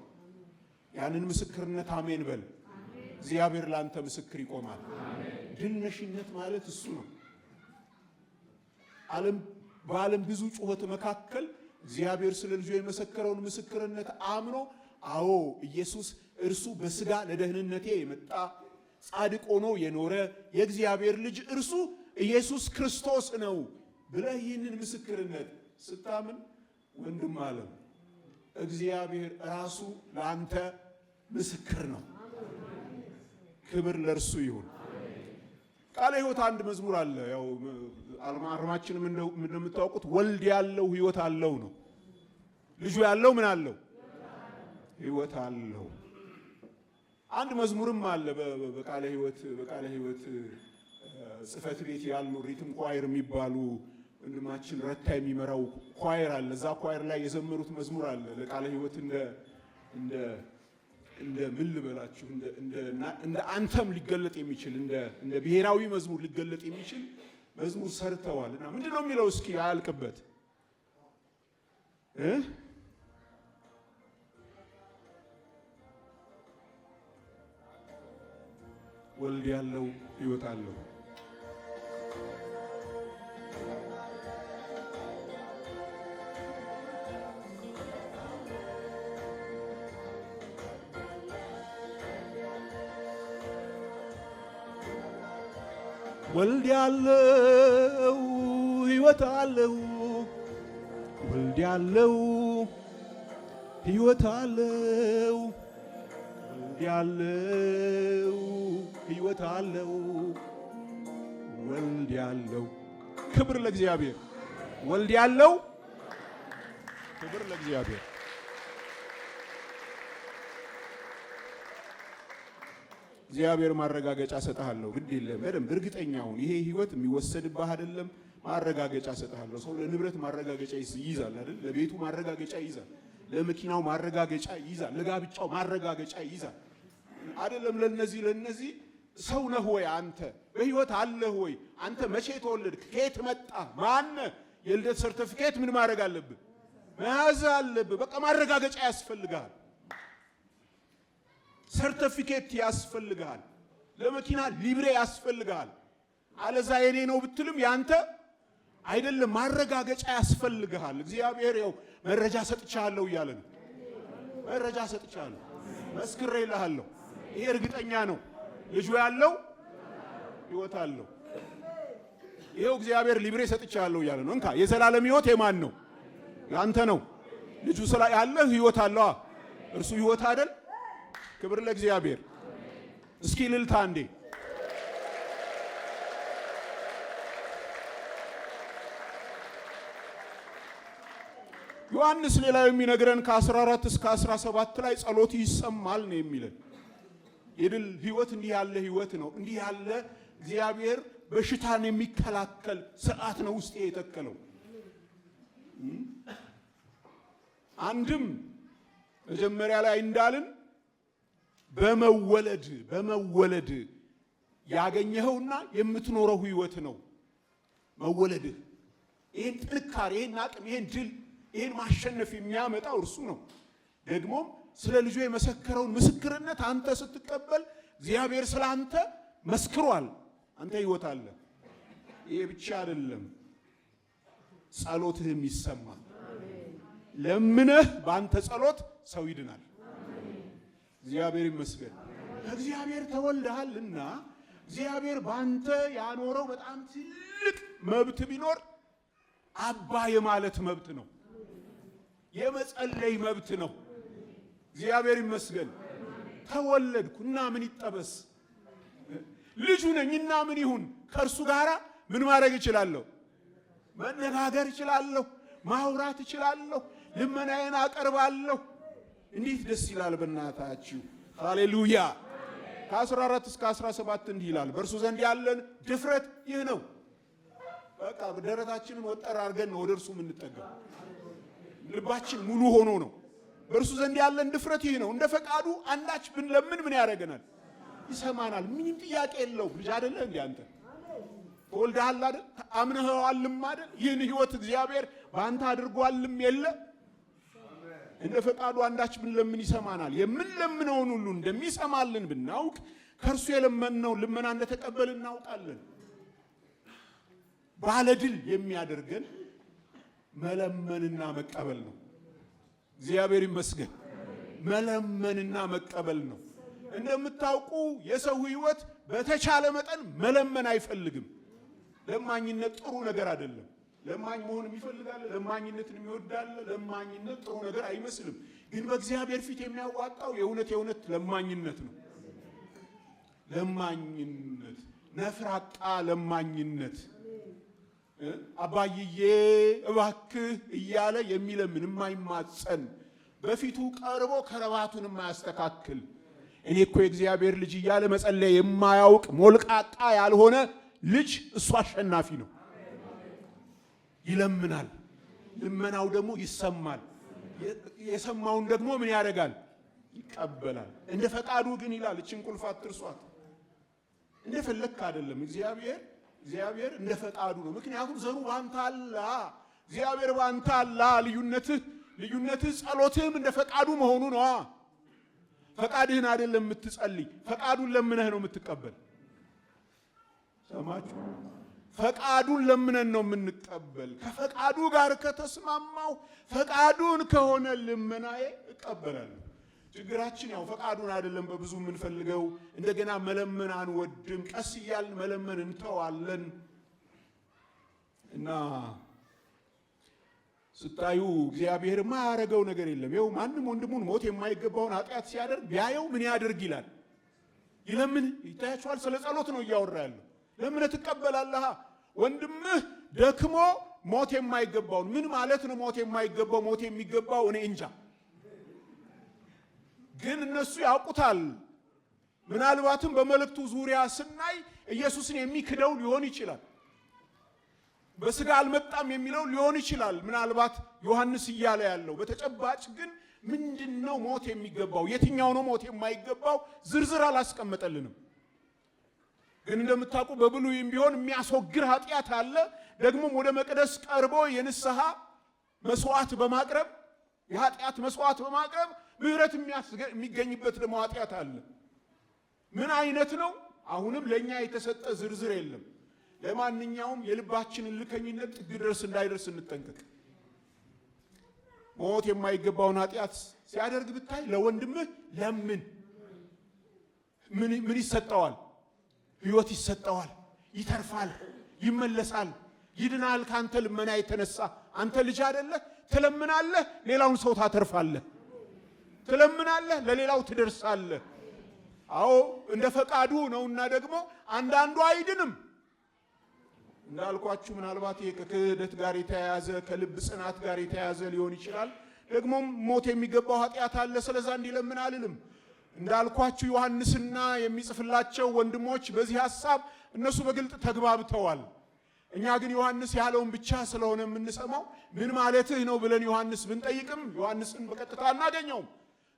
ያንን ምስክርነት አሜን በል። እግዚአብሔር ላንተ ምስክር ይቆማል። ድል ነሽነት ማለት እሱ ነው። በዓለም ብዙ ጩኸት መካከል እግዚአብሔር ስለ ልጁ የመሰከረውን ምስክርነት አምኖ አዎ ኢየሱስ እርሱ በሥጋ ለደህንነቴ የመጣ ጻድቅ ሆኖ የኖረ የእግዚአብሔር ልጅ እርሱ ኢየሱስ ክርስቶስ ነው ብለህ ይህንን ምስክርነት ስታምን ወንድም ዓለም እግዚአብሔር ራሱ ለአንተ ምስክር ነው። ክብር ለእርሱ ይሁን። ቃለ ሕይወት አንድ መዝሙር አለ። ያው አርማችንም እንደምታውቁት ወልድ ያለው ሕይወት አለው ነው። ልጁ ያለው ምን አለው? ሕይወት አለው። አንድ መዝሙርም አለ በቃለ ሕይወት ጽፈት ቤት ያሉ ሪትም ኳየር የሚባሉ ወንድማችን ረታ የሚመራው ኳየር አለ። እዛ ኳየር ላይ የዘመሩት መዝሙር አለ። ለቃለ ሕይወት እንደ ምን ልበላችሁ እንደ አንተም ሊገለጥ የሚችል እንደ ብሔራዊ መዝሙር ሊገለጥ የሚችል መዝሙር ሰርተዋልና ምንድነው የሚለው? እስኪ አያልቅበት ወልድ ያለው ሕይወት አለው። ወልድ ያለው ሕይወት አለው። ወልድ ያለው ሕይወት አለው። ወልድ ያለው ሕይወት አለው። ወልድ ያለው ክብር ለእግዚአብሔር። ወልድ ያለው ክብር ለእግዚአብሔር። እግዚአብሔር ማረጋገጫ ሰጣለሁ። ግድ የለም በደንብ እርግጠኛውን ይሄ ሕይወት የሚወሰድብህ አይደለም። ማረጋገጫ ሰጣለሁ። ሰው ለንብረት ማረጋገጫ ይይዛል አይደል? ለቤቱ ማረጋገጫ ይይዛል። ለመኪናው ማረጋገጫ ይይዛል። ለጋብቻው ማረጋገጫ ይይዛል አይደለም? ለነዚህ ሰው ነህ ወይ አንተ? በሕይወት አለህ ወይ አንተ? መቼ ተወለድክ? ከየት መጣ? ማን? የልደት ሰርቲፊኬት ምን ማድረግ አለብህ? መያዝ አለብህ። በቃ ማረጋገጫ ያስፈልጋል። ሰርቲፊኬት ያስፈልጋል። ለመኪና ሊብሬ ያስፈልጋል። አለዛ የኔ ነው ብትልም ያንተ አይደለም። ማረጋገጫ ያስፈልጋል። እግዚአብሔር ያው መረጃ ሰጥቻለሁ እያለ ነው። መረጃ ሰጥቻለሁ፣ መስክሬልሃለሁ። ይሄ እርግጠኛ ነው። ልጁ ያለው ሕይወት አለው። ይሄው እግዚአብሔር ሊብሬ ሰጥቻለሁ እያለ ነው። እንካ የዘላለም ሕይወት የማን ነው? ያንተ ነው። ልጁ ስላ ያለህ ሕይወት አለው። እርሱ ሕይወት አይደል? ክብር ለእግዚአብሔር። እስኪ ልልታ እንዴ! ዮሐንስ ሌላው የሚነግረን ከ14 እስከ 17 ላይ ጸሎት ይሰማል ነው የሚለን። የድል ሕይወት እንዲህ ያለ ሕይወት ነው። እንዲህ ያለ እግዚአብሔር በሽታን የሚከላከል ስርዓት ነው ውስጥ የተከለው። አንድም መጀመሪያ ላይ እንዳልን በመወለድ ያገኘኸውና የምትኖረው ሕይወት ነው መወለድህ። ይሄን ጥንካሬ፣ ይሄን አቅም፣ ይሄን ድል፣ ይሄን ማሸነፍ የሚያመጣው እርሱ ነው። ደግሞም ስለ ልጁ የመሰከረውን ምስክርነት አንተ ስትቀበል እግዚአብሔር ስለ አንተ መስክሯል። አንተ ሕይወት አለ። ይሄ ብቻ አይደለም፣ ጸሎትህም ይሰማል። ለምነህ በአንተ ጸሎት ሰው ይድናል። እግዚአብሔር ይመስገን። እግዚአብሔር ተወልደሃልና እግዚአብሔር ባንተ ያኖረው በጣም ትልቅ መብት ቢኖር አባ የማለት መብት ነው። የመጸለይ መብት ነው። እግዚአብሔር ይመስገን። ተወለድኩና ምን ይጠበስ? ልጁ ነኝና ምን ይሁን? ከእርሱ ጋር ምን ማድረግ እችላለሁ? መነጋገር እችላለሁ፣ ማውራት እችላለሁ፣ ልመናዬን አቀርባለሁ። እንዴት ደስ ይላል በእናታችሁ! ሃሌሉያ! ከ14 እስከ 17 እንዲህ ይላል፣ በእርሱ ዘንድ ያለን ድፍረት ይህ ነው። በቃ ደረታችንን ወጠር አድርገን ነው ወደ እርሱ የምንጠጋው። ልባችን ሙሉ ሆኖ ነው። በእርሱ ዘንድ ያለን ድፍረት ይህ ነው። እንደ ፈቃዱ አንዳች ብንለምን ምን ያደርገናል? ይሰማናል። ምንም ጥያቄ የለው። ልጅ አይደለ እንዴ አንተ? ተወልደሃል አይደል? አምነኸዋልም አይደል? ይህን ሕይወት እግዚአብሔር በአንተ አድርጓልም የለ? እንደ ፈቃዱ አንዳች ብንለምን ይሰማናል። የምንለምነውን ሁሉ እንደሚሰማልን ብናውቅ ከእርሱ የለመንነውን ልመና እንደተቀበልን እናውቃለን። ባለድል የሚያደርገን መለመንና መቀበል ነው። እግዚአብሔር ይመስገን። መለመንና መቀበል ነው። እንደምታውቁ የሰው ሕይወት በተቻለ መጠን መለመን አይፈልግም። ለማኝነት ጥሩ ነገር አይደለም። ለማኝ መሆን የሚፈልጋል፣ ለማኝነትን የሚወዳል። ለማኝነት ጥሩ ነገር አይመስልም። ግን በእግዚአብሔር ፊት የሚያዋጣው የእውነት ለማኝነት ነው። ለማኝነት፣ ነፍራቃ ለማኝነት፣ አባይዬ እባክህ እያለ የሚለምን የማይማጸን፣ በፊቱ ቀርቦ ከረባቱን የማያስተካክል፣ እኔ እኮ የእግዚአብሔር ልጅ እያለ መጸለይ የማያውቅ ሞልቃቃ ያልሆነ ልጅ እሱ አሸናፊ ነው። ይለምናል፣ ልመናው ደግሞ ይሰማል። የሰማውን ደግሞ ምን ያደርጋል? ይቀበላል። እንደ ፈቃዱ ግን ይላል። እችን ቁልፍ አትርሷት። እንደ ፈለክ አይደለም እግዚአብሔር እንደ ፈቃዱ ነው። ምክንያቱም ዘሩ ባንተ አለ፣ እግዚአብሔር ባንተ አለ። ልዩነትህ ጸሎትህም እንደ ፈቃዱ መሆኑ ነው። ፈቃድህን አይደለም የምትጸልይ፣ ፈቃዱን ለምነህ ነው የምትቀበል። ሰማችሁ? ፈቃዱን ለምነን ነው የምንቀበል። ከፈቃዱ ጋር ከተስማማው ፈቃዱን ከሆነ ልመናዬ እቀበላለሁ። ችግራችን ያው ፈቃዱን አይደለም በብዙ የምንፈልገው። እንደገና መለመን አንወድም። ቀስ እያልን መለመን እንተዋለን። እና ስታዩ እግዚአብሔር የማያደርገው ነገር የለም። ይኸው ማንም ወንድሙን ሞት የማይገባውን ኃጢአት ሲያደርግ ቢያየው ምን ያድርግ ይላል? ይለምን። ይታያችኋል። ስለ ጸሎት ነው እያወራ ያለው። ለምን ትቀበላለህ? ወንድምህ ደክሞ ሞት የማይገባውን ምን ማለት ነው? ሞት የማይገባው ሞት የሚገባው እኔ እንጃ፣ ግን እነሱ ያውቁታል። ምናልባትም በመልእክቱ ዙሪያ ስናይ ኢየሱስን የሚክደው ሊሆን ይችላል። በስጋ አልመጣም የሚለው ሊሆን ይችላል። ምናልባት ዮሐንስ እያለ ያለው በተጨባጭ ግን ምንድነው ሞት የሚገባው? የትኛው ነው ሞት የማይገባው? ዝርዝር አላስቀመጠልንም። ግን እንደምታውቁ በብሉይም ቢሆን የሚያስወግር ኃጢአት አለ። ደግሞም ወደ መቅደስ ቀርቦ የንስሐ መስዋዕት በማቅረብ የኃጢአት መስዋዕት በማቅረብ ምህረት የሚገኝበት ደግሞ ኃጢአት አለ። ምን አይነት ነው? አሁንም ለኛ የተሰጠ ዝርዝር የለም። ለማንኛውም የልባችንን ልከኝነት ጥግ ድረስ እንዳይደርስ እንጠንቀቅ። ሞት የማይገባውን ኃጢአት ሲያደርግ ብታይ ለወንድምህ ለምን ምን ይሰጠዋል? ሕይወት ይሰጠዋል፣ ይተርፋል፣ ይመለሳል፣ ይድናል። ካንተ ልመና የተነሳ አንተ ልጅ አይደለህ? ትለምናለህ፣ ሌላውን ሰው ታተርፋለህ። ትለምናለህ፣ ለሌላው ትደርሳለህ። አዎ እንደ ፈቃዱ ነውና ደግሞ አንዳንዱ አይድንም። እንዳልኳችሁ ምናልባት ከክህደት ጋር የተያያዘ ከልብ ጽናት ጋር የተያያዘ ሊሆን ይችላል። ደግሞም ሞት የሚገባው ኃጢአት አለ። ስለዛ እንዲለምን አልልም። እንዳልኳችሁ ዮሐንስና የሚጽፍላቸው ወንድሞች በዚህ ሐሳብ እነሱ በግልጥ ተግባብተዋል። እኛ ግን ዮሐንስ ያለውን ብቻ ስለሆነ የምንሰማው ምን ማለትህ ነው ብለን ዮሐንስ ብንጠይቅም ዮሐንስን በቀጥታ አናገኘውም።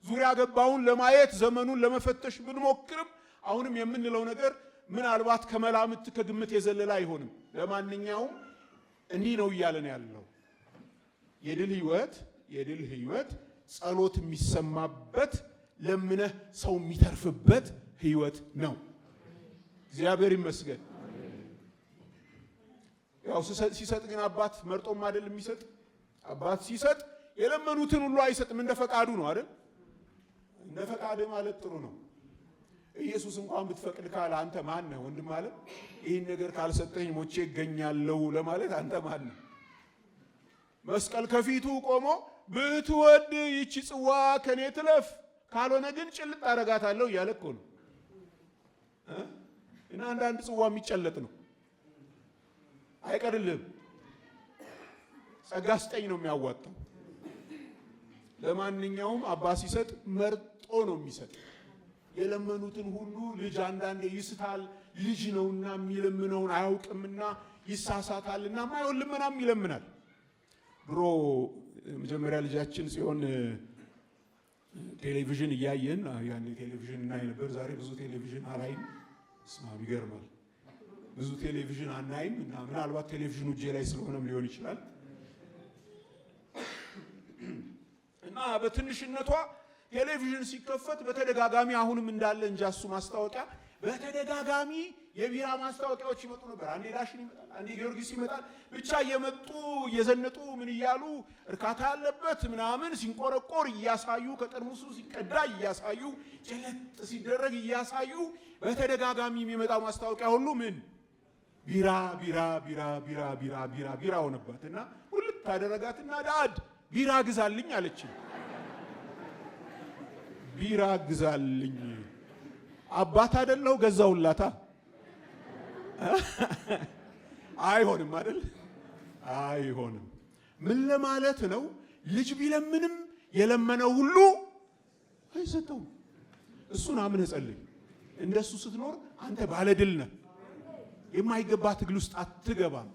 ዙሪያ ገባውን ለማየት ዘመኑን ለመፈተሽ ብንሞክርም አሁንም የምንለው ነገር ምናልባት ከመላምት ከግምት የዘለለ አይሆንም። ለማንኛውም እንዲህ ነው እያለን ያለው የድል ህይወት ጸሎት የሚሰማበት ለምነህ ሰው የሚተርፍበት ህይወት ነው። እግዚአብሔር ይመስገን። ያው ሲሰጥ ግን አባት መርጦም አይደል የሚሰጥ። አባት ሲሰጥ የለመኑትን ሁሉ አይሰጥም፣ እንደ ፈቃዱ ነው አይደል? እንደ ፈቃድ ማለት ጥሩ ነው። ኢየሱስ እንኳን ብትፈቅድ ካለ አንተ ማን ነህ ወንድም አለ? ይህን ነገር ካልሰጠኝ ሞቼ እገኛለሁ ለማለት አንተ ማን ነህ? መስቀል ከፊቱ ቆሞ ብትወድ ይቺ ጽዋ ከኔ ትለፍ፣ ካልሆነ ግን ጭልጥ አረጋታለሁ እያለ እኮ ነው። እና አንዳንድ ጽዋ የሚጨለጥ ነው፣ አይቀርልህም። ጸጋ ስጠኝ ነው የሚያዋጣው። ለማንኛውም አባ ሲሰጥ መርጦ ነው የሚሰጥ። የለመኑትን ሁሉ ልጅ አንዳንዴ ይስታል። ልጅ ነውና የሚለምነውን አያውቅምና ይሳሳታልና ማይሆን ልመናም ይለምናል። ድሮ መጀመሪያ ልጃችን ሲሆን ቴሌቪዥን እያየን ያኔ ቴሌቪዥን እናይ ነበር። ዛሬ ብዙ ቴሌቪዥን አላይም። ስማም ይገርማል። ብዙ ቴሌቪዥን አናይም እና ምናልባት ቴሌቪዥኑ እጄ ላይ ስለሆነም ሊሆን ይችላል። እና በትንሽነቷ ቴሌቪዥን ሲከፈት በተደጋጋሚ አሁንም እንዳለ እንጃ እሱ ማስታወቂያ በተደጋጋሚ የቢራ ማስታወቂያዎች ይመጡ ነበር። አንዴ ዳሽን ይመጣል፣ አንዴ ጊዮርጊስ ይመጣል። ብቻ እየመጡ እየዘነጡ ምን እያሉ እርካታ ያለበት ምናምን ሲንቆረቆር እያሳዩ ከጠርሙሱ ሲቀዳ እያሳዩ ጨለጥ ሲደረግ እያሳዩ በተደጋጋሚ የሚመጣው ማስታወቂያ ሁሉ ምን ቢራ ቢራ ቢራ ቢራ ቢራ ቢራ ቢራ ሆነባትና ሁለት ታደረጋትና ዳድ ቢራ ግዛልኝ አለችኝ። ቢራ ግዛልኝ አባት አይደለው ገዛውላታ። አይሆንም አይደል? አይሆንም። ምን ለማለት ነው? ልጅ ቢለምንም የለመነው ሁሉ አይሰጠውም። እሱን አምነህ ጸልይ። እንደሱ ስትኖር አንተ ባለድል ነህ። የማይገባ ትግል ውስጥ አትገባም።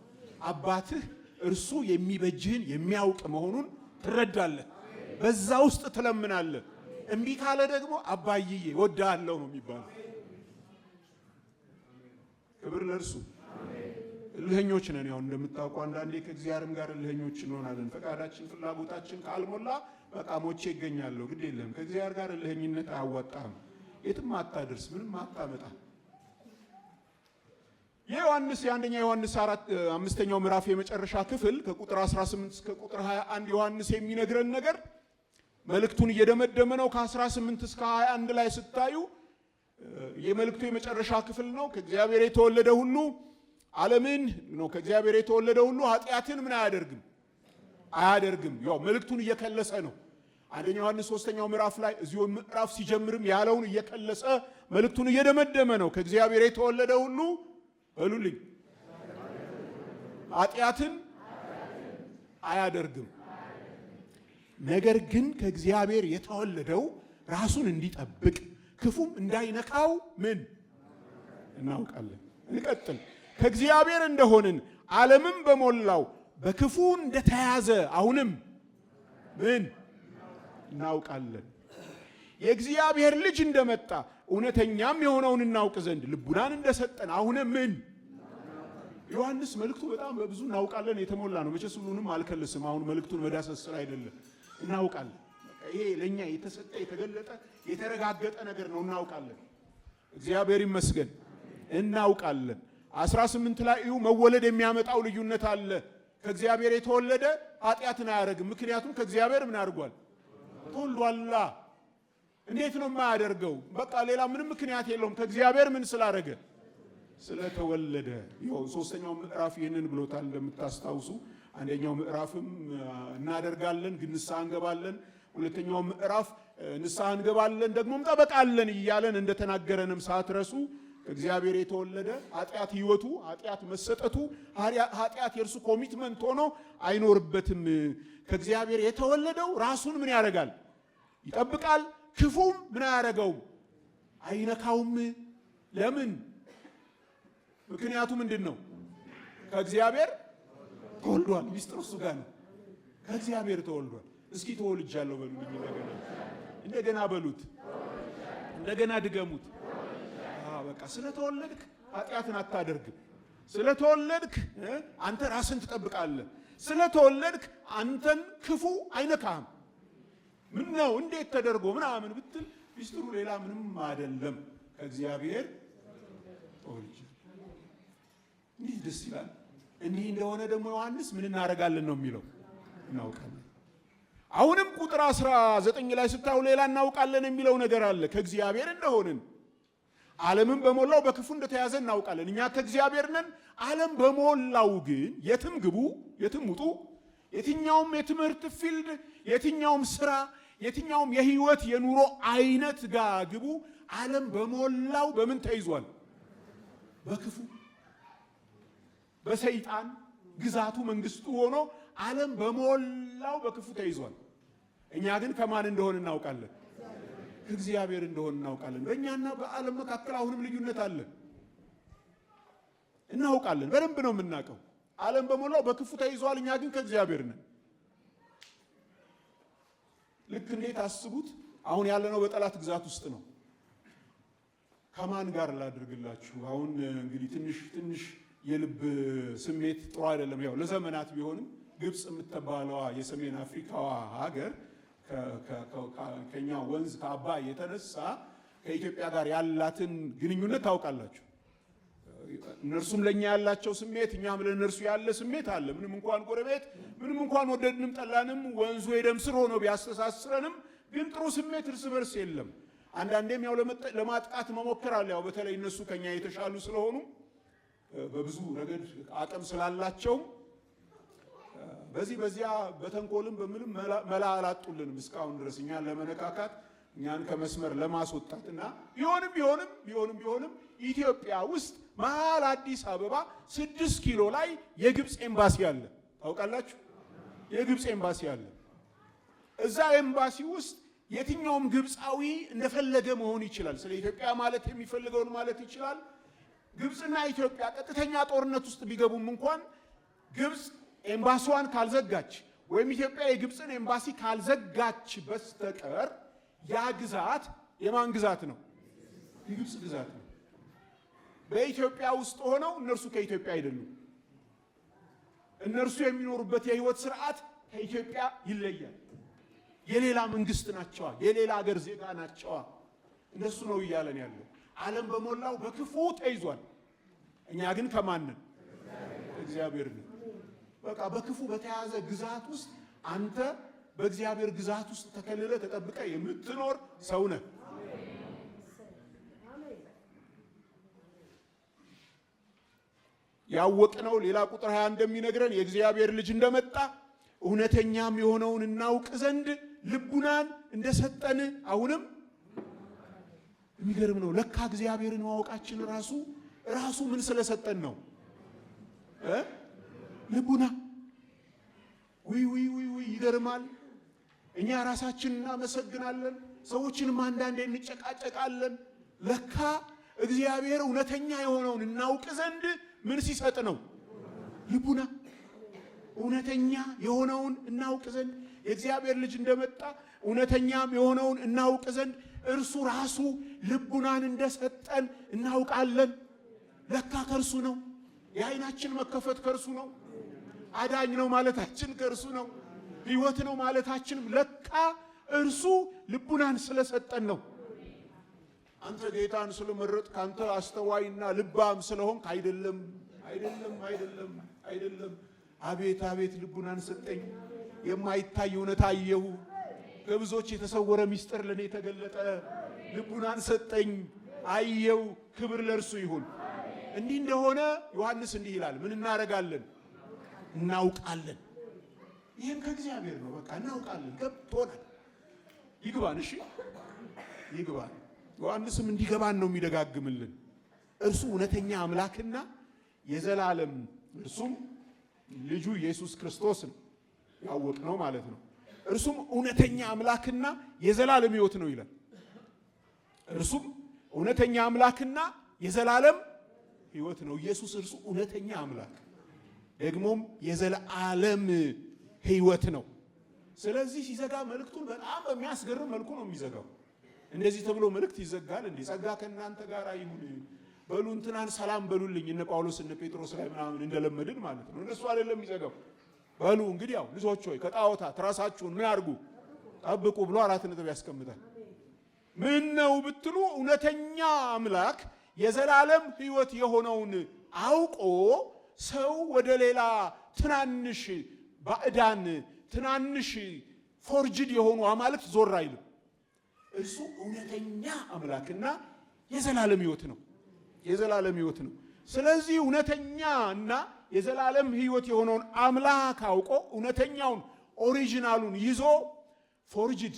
አባትህ እርሱ የሚበጅህን የሚያውቅ መሆኑን ትረዳለህ። በዛ ውስጥ ትለምናለህ። እምቢ ካለ ደግሞ አባዬ ወዳለው ነው የሚባለው። ክብር ለእርሱ። እልህኞች ነን። ያው እንደምታውቁ አንዳንዴ ከእግዚአብሔርም ጋር እልህኞች እንሆናለን። ፈቃዳችን ፍላጎታችን ካልሞላ በቃ ሞቼ ይገኛለሁ። ግድ የለም። ከእግዚአብሔር ጋር እልህኝነት አያዋጣም። የትም አታደርስ፣ ምንም አታመጣ። የዮሐንስ የአንደኛ ዮሐንስ 5ኛው ምዕራፍ የመጨረሻ ክፍል ከቁጥር 18 እስከ ቁጥር 21 ዮሐንስ የሚነግረን ነገር መልእክቱን እየደመደመ ነው። ከ18 እስከ 21 ላይ ስታዩ የመልእክቱ የመጨረሻ ክፍል ነው። ከእግዚአብሔር የተወለደ ሁሉ ዓለምን ነው። ከእግዚአብሔር የተወለደ ሁሉ ኃጢአትን ምን አያደርግም። ያው መልእክቱን እየከለሰ ነው። አንደኛ ዮሐንስ 3ኛው ምዕራፍ ላይ እዚሁ ምዕራፍ ሲጀምርም ያለውን እየከለሰ መልእክቱን እየደመደመ ነው። ከእግዚአብሔር የተወለደ ሁሉ በሉልኝ ኃጢአትን አያደርግም። ነገር ግን ከእግዚአብሔር የተወለደው ራሱን እንዲጠብቅ ክፉም እንዳይነካው ምን እናውቃለን። እንቀጥል። ከእግዚአብሔር እንደሆንን ዓለምም በሞላው በክፉ እንደተያዘ አሁንም ምን እናውቃለን። የእግዚአብሔር ልጅ እንደመጣ እውነተኛም የሆነውን እናውቅ ዘንድ ልቡናን እንደሰጠን አሁንም ምን ዮሐንስ መልእክቱ በጣም በብዙ እናውቃለን የተሞላ ነው። መቼስ ሁሉንም አልከልስም። አሁን መልእክቱን መዳሰስ አይደለም። እናውቃለን። ይሄ ለኛ የተሰጠ የተገለጠ የተረጋገጠ ነገር ነው። እናውቃለን። እግዚአብሔር ይመስገን። እናውቃለን። 18 ላይ እዩ መወለድ የሚያመጣው ልዩነት አለ። ከእግዚአብሔር የተወለደ ኃጢአትን አያደርግም። ምክንያቱም ከእግዚአብሔር ምን አድርጓል? ተወልዷላ። እንዴት ነው የማያደርገው? በቃ ሌላ ምንም ምክንያት የለውም። ከእግዚአብሔር ምን ስላደረገ? ስለተወለደ። ይኸው 3ኛው ምዕራፍ ይህንን ብሎታል እንደምታስታውሱ። አንደኛው ምዕራፍም እናደርጋለን ግን ንስሐ እንገባለን፣ ሁለተኛው ምዕራፍ ንስሐ እንገባለን ደግሞም ጠበቃለን እያለን እንደተናገረንም ሳትረሱ ከእግዚአብሔር የተወለደ ኃጢአት ህይወቱ ኃጢአት መሰጠቱ ኃጢአት የእርሱ ኮሚትመንት ሆኖ አይኖርበትም። ከእግዚአብሔር የተወለደው ራሱን ምን ያደርጋል? ይጠብቃል። ክፉም ምን አያደርገውም? አይነካውም። ለምን? ምክንያቱ ምንድን ነው? ከእግዚአብሔር ተወልዷል። ሚስጥሩ እሱ ጋር ነው። ከእግዚአብሔር ተወልዷል። እስኪ ተወልጃለሁ በሉልኝ። እንደገና በሉት። እንደገና ድገሙት። በቃ ስለተወለድክ ኃጢአትን አታደርግም። ስለተወለድክ አንተ ራስን ትጠብቃለህ። ስለተወለድክ አንተን ክፉ አይነካህም። ምን ነው እንዴት ተደርጎ ምናምን ብትል ሚስጥሩ ሌላ ምንም አይደለም። ከእግዚአብሔር ተወልጅ። እንዲህ ደስ ይላል። እንዲህ እንደሆነ ደግሞ ዮሐንስ ምን እናደርጋለን ነው የሚለው? እናውቃለን። አሁንም ቁጥር 19 ላይ ስታዩ ሌላ እናውቃለን የሚለው ነገር አለ። ከእግዚአብሔር እንደሆንን ዓለምን በሞላው በክፉ እንደተያዘ እናውቃለን። እኛ ከእግዚአብሔር ነን። ዓለም በሞላው ግን የትም ግቡ፣ የትም ውጡ፣ የትኛውም የትምህርት ፊልድ፣ የትኛውም ስራ፣ የትኛውም የህይወት የኑሮ አይነት ጋር ግቡ፣ ዓለም በሞላው በምን ተይዟል? በክፉ በሰይጣን ግዛቱ መንግስቱ ሆኖ ዓለም በሞላው በክፉ ተይዟል። እኛ ግን ከማን እንደሆነ እናውቃለን? ከእግዚአብሔር እንደሆነ እናውቃለን። በእኛና በዓለም መካከል አሁንም ልዩነት አለ። እናውቃለን። በደንብ ነው የምናውቀው። ዓለም በሞላው በክፉ ተይዟል። እኛ ግን ከእግዚአብሔር ነን። ልክ እንዴት አስቡት። አሁን ያለነው በጠላት ግዛት ውስጥ ነው። ከማን ጋር ላድርግላችሁ? አሁን እንግዲህ ትንሽ የልብ ስሜት ጥሩ አይደለም። ያው ለዘመናት ቢሆንም ግብጽ የምትባለዋ የሰሜን አፍሪካዋ ሀገር ከኛ ወንዝ ከአባይ የተነሳ ከኢትዮጵያ ጋር ያላትን ግንኙነት ታውቃላችሁ። እነርሱም ለኛ ያላቸው ስሜት እኛም ለእነርሱ ያለ ስሜት አለ። ምንም እንኳን ጎረቤት፣ ምንም እንኳን ወደድንም ጠላንም ወንዙ የደም ስር ሆኖ ቢያስተሳስረንም ግን ጥሩ ስሜት እርስ በርስ የለም። አንዳንዴም ያው ለማጥቃት መሞከር አለ። ያው በተለይ እነሱ ከኛ የተሻሉ ስለሆኑ በብዙ ረገድ አቅም ስላላቸው በዚያ በተንኮልም በምንም መላ አላጡልንም እስካሁን ድረስ እኛን ለመነካካት እኛን ከመስመር ለማስወጣትና ቢሆንም ኢትዮጵያ ውስጥ መሀል አዲስ አበባ 6 ኪሎ ላይ የግብጽ ኤምባሲ አለ። ታውቃላችሁ? የግብጽ ኤምባሲ አለ። እዛ ኤምባሲ ውስጥ የትኛውም ግብፃዊ እንደፈለገ መሆን ይችላል። ስለ ኢትዮጵያ ማለት የሚፈልገውን ማለት ይችላል። ግብፅና ኢትዮጵያ ቀጥተኛ ጦርነት ውስጥ ቢገቡም እንኳን ግብፅ ኤምባሲዋን ካልዘጋች ወይም ኢትዮጵያ የግብፅን ኤምባሲ ካልዘጋች በስተቀር ያ ግዛት የማን ግዛት ነው? የግብፅ ግዛት ነው። በኢትዮጵያ ውስጥ ሆነው እነርሱ ከኢትዮጵያ አይደሉም። እነርሱ የሚኖሩበት የህይወት ስርዓት ከኢትዮጵያ ይለያል። የሌላ መንግስት ናቸዋ፣ የሌላ ሀገር ዜጋ ናቸዋ። እንደሱ ነው እያለን ያለው። ዓለም በሞላው በክፉ ተይዟል። እኛ ግን ከማንን? እግዚአብሔር ነው። በቃ በክፉ በተያዘ ግዛት ውስጥ አንተ በእግዚአብሔር ግዛት ውስጥ ተከልለ ተጠብቀ የምትኖር ሰው ነህ። ያወቅነው ሌላ ቁጥር 20 እንደሚነግረን የእግዚአብሔር ልጅ እንደመጣ እውነተኛም የሆነውን እናውቅ ዘንድ ልቡናን እንደሰጠን አሁንም የሚገርም ነው። ለካ እግዚአብሔርን ማወቃችን ራሱ ምን ስለሰጠን ነው? ልቡና። ውይ ይገርማል። እኛ ራሳችንን እናመሰግናለን፣ ሰዎችንም አንዳንዴ እንጨቃጨቃለን። ለካ እግዚአብሔር እውነተኛ የሆነውን እናውቅ ዘንድ ምን ሲሰጥ ነው? ልቡና። እውነተኛ የሆነውን እናውቅ ዘንድ የእግዚአብሔር ልጅ እንደመጣ እውነተኛም የሆነውን እናውቅ ዘንድ እርሱ ራሱ ልቡናን እንደሰጠን እናውቃለን። ለካ ከእርሱ ነው። የዓይናችን መከፈት ከእርሱ ነው። አዳኝ ነው ማለታችን ከእርሱ ነው። ሕይወት ነው ማለታችንም ለካ እርሱ ልቡናን ስለሰጠን ነው። አንተ ጌታን ስለመረጥክ አንተ አስተዋይና ልባም ስለሆንክ አይደለም። አቤት ልቡናን ሰጠኝ። የማይታይ እውነት አየሁ። ከብዙዎች የተሰወረ ምስጢር ለኔ ተገለጠ። ልቡናን ሰጠኝ፣ አየው። ክብር ለእርሱ ይሁን። እንዲህ እንደሆነ ዮሐንስ እንዲህ ይላል። ምን እናደርጋለን? እናውቃለን። ይህም ከእግዚአብሔር ነው። በቃ እናውቃለን፣ ገብቶናል። ይግባን። እሺ ይግባን። ዮሐንስም እንዲገባን ነው የሚደጋግምልን። እርሱ እውነተኛ አምላክና የዘላለም እርሱም ልጁ ኢየሱስ ክርስቶስን ያወቅ ነው ማለት ነው። እርሱም እውነተኛ አምላክና የዘላለም ሕይወት ነው ይላል። እርሱም እውነተኛ አምላክና የዘላለም ሕይወት ነው። ኢየሱስ እርሱ እውነተኛ አምላክ ደግሞም የዘላለም ሕይወት ነው። ስለዚህ ሲዘጋ መልእክቱን በጣም በሚያስገርም መልኩ ነው የሚዘጋው። እንደዚህ ተብሎ መልእክት ይዘጋል እንዴ? ጸጋ ከእናንተ ጋር ይሁን በሉ እንትናን ሰላም በሉልኝ እነ ጳውሎስ እነ ጴጥሮስ ላይ ምናምን እንደለመድን ማለት ነው። እንደሱ አይደለም የሚዘጋው። በሉ እንግዲህ ያው ልጆች ሆይ ከጣዖታት ራሳችሁን ምን አድርጉ? ጠብቁ ብሎ 4 ነጥብ ያስቀምጣል። ምን ነው ብትሉ እውነተኛ አምላክ የዘላለም ሕይወት የሆነውን አውቆ ሰው ወደ ሌላ ትናንሽ ባዕዳን ትናንሽ ፎርጅድ የሆኑ አማልክት ዞር አይልም። እርሱ እውነተኛ አምላክና የዘላለም ሕይወት ነው። የዘላለም ሕይወት ነው። ስለዚህ እውነተኛና የዘላለም ሕይወት የሆነውን አምላክ አውቆ እውነተኛውን ኦሪጂናሉን ይዞ ፎርጅድ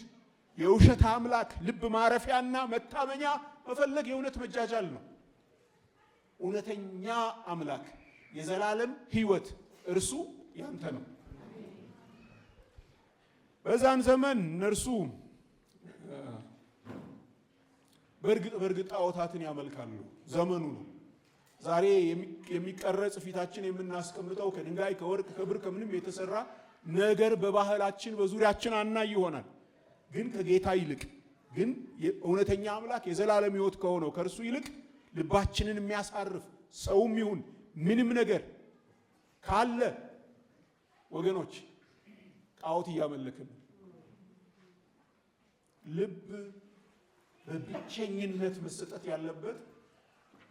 የውሸት አምላክ ልብ ማረፊያና መታመኛ መፈለግ የእውነት መጃጃል ነው። እውነተኛ አምላክ የዘላለም ሕይወት እርሱ ያንተ ነው። በዛን ዘመን እነርሱ በእርግጥ ጣዖታትን ያመልካሉ። ዘመኑ ነው። ዛሬ የሚቀረጽ ፊታችን የምናስቀምጠው ከድንጋይ ከወርቅ ከብር ከምንም የተሰራ ነገር በባህላችን በዙሪያችን አናይ ይሆናል። ግን ከጌታ ይልቅ ግን እውነተኛ አምላክ የዘላለም ሕይወት ከሆነው ከእርሱ ይልቅ ልባችንን የሚያሳርፍ ሰውም ይሁን ምንም ነገር ካለ ወገኖች ጣዖት እያመለክን ልብ በብቸኝነት መሰጠት ያለበት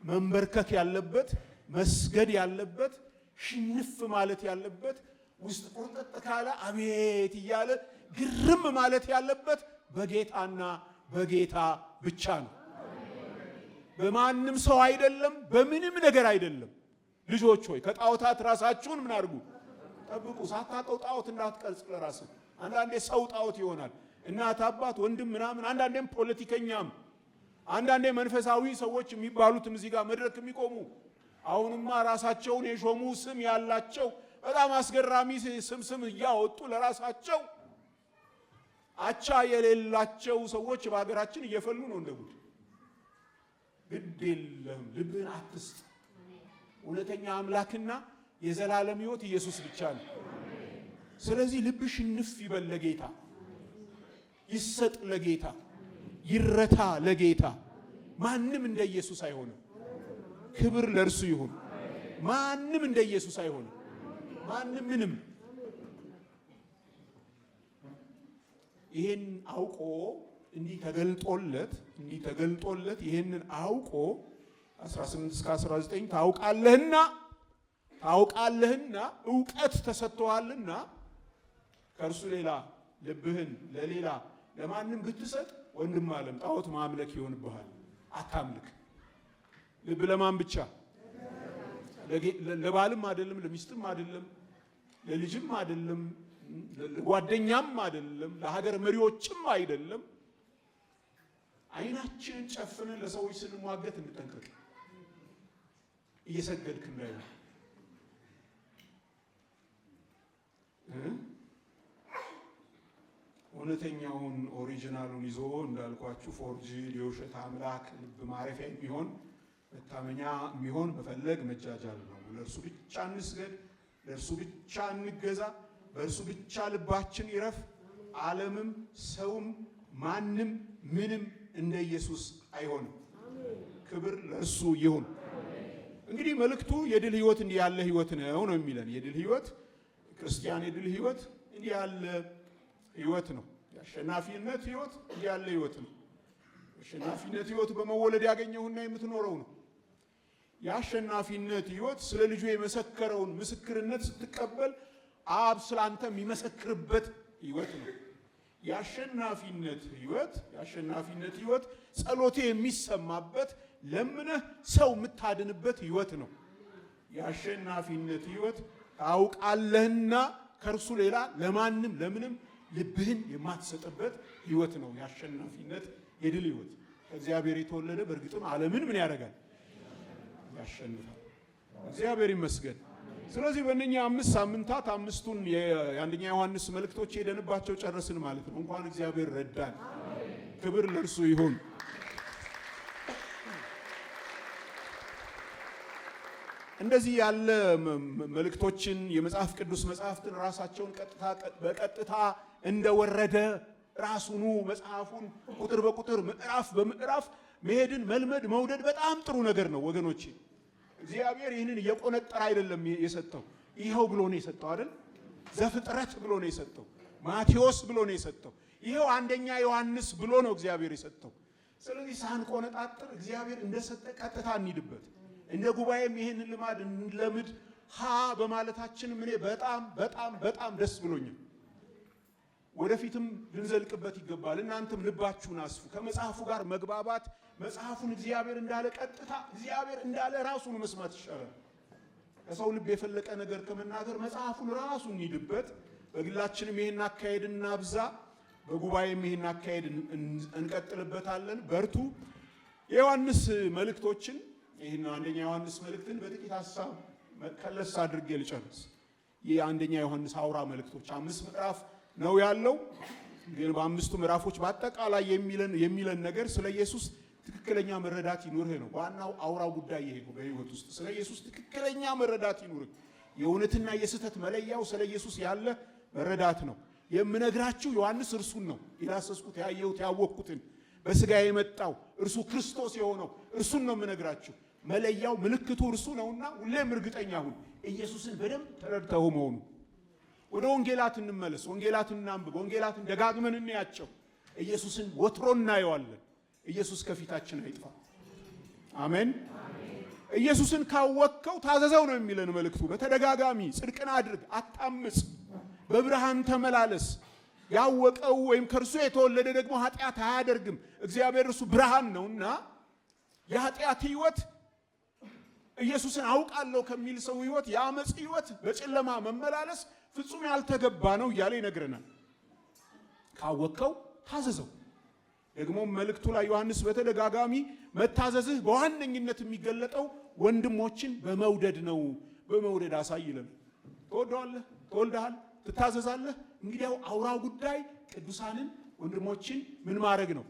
መንበርከክ ያለበት መስገድ ያለበት ሽንፍ ማለት ያለበት ውስጥ ቁርጥጥ ካለ አቤት እያለ ግርም ማለት ያለበት በጌታና በጌታ ብቻ ነው። በማንም ሰው አይደለም፣ በምንም ነገር አይደለም። ልጆች ሆይ ከጣዖታት ራሳችሁን ምን አድርጉ? ጠብቁ። ሳታውቀው ጣዖት እንዳትቀርጽ ለራስህ። አንዳንዴ ሰው ጣዖት ይሆናል። እናት፣ አባት፣ ወንድም ምናምን፣ አንዳንዴም ፖለቲከኛም፣ አንዳንዴ መንፈሳዊ ሰዎች የሚባሉትም እዚህ ጋር መድረክ የሚቆሙ አሁንማ ራሳቸውን የሾሙ ስም ያላቸው በጣም አስገራሚ ስም እያወጡ ለራሳቸው አቻ የሌላቸው ሰዎች በአገራችን እየፈሉ ነው እንደጉድ። ግድ የለም ልብህን አትስጥ። እውነተኛ አምላክና የዘላለም ሕይወት ኢየሱስ ብቻ ነው። ስለዚህ ልብሽ ንፍ ይበል ለጌታ፣ ይሰጥ ለጌታ፣ ይረታ ለጌታ። ማንም እንደ ኢየሱስ አይሆንም። ክብር ለእርሱ ይሁን። ማንም እንደ ኢየሱስ አይሆንም። ማንም ምንም። ይሄን አውቆ እንዲህ ተገልጦለት ይሄንን አውቆ 18 እስከ 19 ታውቃለህና ዕውቀት ተሰጥቶሃልና ከእርሱ ሌላ ልብህን ለሌላ ለማንም ብትሰጥ ወንድም ዓለም ጣዖት ማምለክ ይሆንብሃል። አታምልክ። ልብ ለማን ብቻ? ለባልም አይደለም፣ ለሚስትም አይደለም፣ ለልጅም አይደለም፣ ለጓደኛም አይደለም፣ ለሀገር መሪዎችም አይደለም። አይናችንን ጨፍነን ለሰዎች ስንሟገት እንጠንቀቅ። እየሰገድክ እንዳይሆን እውነተኛውን ኦሪጂናሉን ይዞ እንዳልኳችሁ ፎርጂ የውሸት አምላክ ልብ ማረፊያ የሚሆን መታመኛ የሚሆን መፈለግ መጃጃል ነው። ለእርሱ ብቻ እንስገድ፣ ለእርሱ ብቻ እንገዛ፣ በእርሱ ብቻ ልባችን ይረፍ። ዓለምም ሰውም ማንም ምንም እንደ ኢየሱስ አይሆንም። ክብር ለእርሱ ይሁን። እንግዲህ መልእክቱ የድል ህይወት እንዲህ ያለ ህይወት ነው የሚለን። የድል ህይወት ክርስቲያን የድል ህይወት እንዲህ ያለ ህይወት ነው። የአሸናፊነት ህይወት እንዲህ ያለ ህይወት ነው። የአሸናፊነት ህይወት በመወለድ ያገኘውና የምትኖረው ነው። የአሸናፊነት ህይወት ስለ ልጁ የመሰከረውን ምስክርነት ስትቀበል አብ ስላንተ የሚመሰክርበት ህይወት ነው። የአሸናፊነት ህይወት ጸሎቴ የሚሰማበት ለምነህ ሰው የምታድንበት ህይወት ነው። የአሸናፊነት ህይወት ታውቃለህና ከእርሱ ሌላ ለማንም ለምንም ልብህን የማትሰጥበት ህይወት ነው። የአሸናፊነት የድል ህይወት ከእግዚአብሔር የተወለደ በእርግጥም ዓለምን ምን ያደርጋል? ያሸንፋል። እግዚአብሔር ይመስገን። ስለዚህ በእነኛ 5 ሳምንታት 5ቱን የአንደኛ ዮሐንስ መልእክቶች ሄደንባቸው ጨረስን ማለት ነው። እንኳን እግዚአብሔር ረዳን። ክብር ለእርሱ ይሁን። እንደዚህ ያለ መልእክቶችን የመጽሐፍ ቅዱስ መጽሐፍትን ራሳቸውን በቀጥታ እንደወረደ ራሱኑ መጽሐፉን ቁጥር በቁጥር ምዕራፍ በምዕራፍ መሄድን መልመድ መውደድ በጣም ጥሩ ነገር ነው ወገኖቼ። እግዚአብሔር ይህንን እየቆነጠረ አይደለም የሰጠው። ይኸው ብሎ ነው የሰጠው አይደል? ዘፍጥረት ብሎ ነው የሰጠው። ማቴዎስ ብሎ ነው የሰጠው። ይኸው አንደኛ ዮሐንስ ብሎ ነው እግዚአብሔር የሰጠው። ስለዚህ ሳንቆነጣጥር እግዚአብሔር እንደሰጠ ቀጥታ እንሂድበት። እንደ ጉባኤም ይህንን ልማድ እንለምድ። በማለታችን እኔ በጣም ደስ ብሎኛል። ወደፊትም ልንዘልቅበት ይገባል። እናንተም ልባችሁን አስፉ። ከመጽሐፉ ጋር መግባባት፣ መጽሐፉን እግዚአብሔር እንዳለ ቀጥታ እግዚአብሔር እንዳለ ራሱን መስማት ይሻላል። ከሰው ልብ የፈለቀ ነገር ከመናገር መጽሐፉን ራሱን እንሂድበት። በግላችንም ይሄን አካሄድ እናብዛ፣ በጉባኤም ይሄን አካሄድ እንቀጥልበታለን። በርቱ። የዮሐንስ መልእክቶችን ይሄን አንደኛ ዮሐንስ መልእክትን በጥቂት ሐሳብ መከለስ አድርጌ ልጨርስ። ይህ አንደኛ ዮሐንስ አውራ መልእክቶች 5 ምዕራፍ ነው ያለው። ግን በ5ቱ ምዕራፎች በአጠቃላይ የሚለን ነገር ስለ ኢየሱስ ትክክለኛ መረዳት ይኑርህ ነው። ዋናው አውራው ጉዳይ ይሄ ነው። በህይወት ውስጥ ስለ ኢየሱስ ትክክለኛ መረዳት ይኑርህ። የእውነትና የስህተት መለያው ስለ ኢየሱስ ያለ መረዳት ነው። የምነግራችሁ ዮሐንስ እርሱን ነው የዳሰስኩት፣ ያየሁት፣ ያወቅኩትን በስጋ የመጣው እርሱ ክርስቶስ የሆነው እርሱን ነው የምነግራችሁ። መለያው ምልክቱ እርሱ ነውና ሁሌም እርግጠኛ ሁን ኢየሱስን በደንብ ተረድተው መሆኑ። ወደ ወንጌላት እንመለስ። ወንጌላትን እናንብብ። ወንጌላትን ደጋግመን እንያቸው። ኢየሱስን ወትሮ እናየዋለን። ኢየሱስ ከፊታችን አይጥፋ። አሜን። ኢየሱስን ካወቅከው ታዘዘው ነው የሚለን መልእክቱ በተደጋጋሚ። ጽድቅን አድርግ፣ አታምጽ፣ በብርሃን ተመላለስ። ያወቀው ወይም ከእርሱ የተወለደ ደግሞ ኃጢአት አያደርግም። እግዚአብሔር እርሱ ብርሃን ነውና የኃጢአት ህይወት ኢየሱስን አውቃለሁ ከሚል ሰው ህይወት፣ የአመጽ ህይወት፣ በጨለማ መመላለስ ፍጹም ያልተገባ ነው እያለ ይነግረናል። ካወቅከው ታዘዘው። ደግሞ መልእክቱ ላይ ዮሐንስ በተደጋጋሚ መታዘዝህ በዋነኝነት የሚገለጠው ወንድሞችን በመውደድ ነው። በመውደድ አሳይ ይለን። ትወደዋለህ፣ ትወልደሃል፣ ትታዘዛለህ። እንግዲያው አውራው ጉዳይ ቅዱሳንን ወንድሞችን ምን ማድረግ ነው?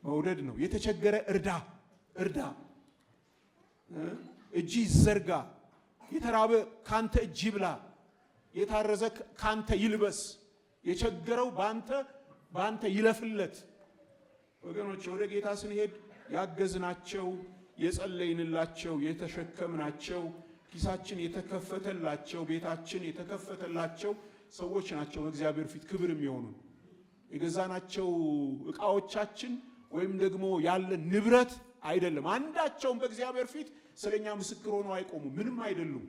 መውደድ ነው። የተቸገረ እርዳ፣ እጅ ይዘርጋ፣ የተራበ ካንተ እጅ ይብላ፣ የታረዘ ካንተ ይልበስ፣ የቸገረው ባንተ ይለፍለት። ወገኖች ወደ ጌታ ስንሄድ ያገዝናቸው፣ የጸለይንላቸው፣ የተሸከምናቸው፣ ኪሳችን የተከፈተላቸው፣ ቤታችን የተከፈተላቸው ሰዎች ናቸው በእግዚአብሔር ፊት ክብር የሚሆኑን። የገዛናቸው ዕቃዎቻችን ወይም ደግሞ ያለ ንብረት አይደለም። አንዳቸውም በእግዚአብሔር ፊት ስለኛ ምስክር ሆነው አይቆሙም፣ ምንም አይደሉም።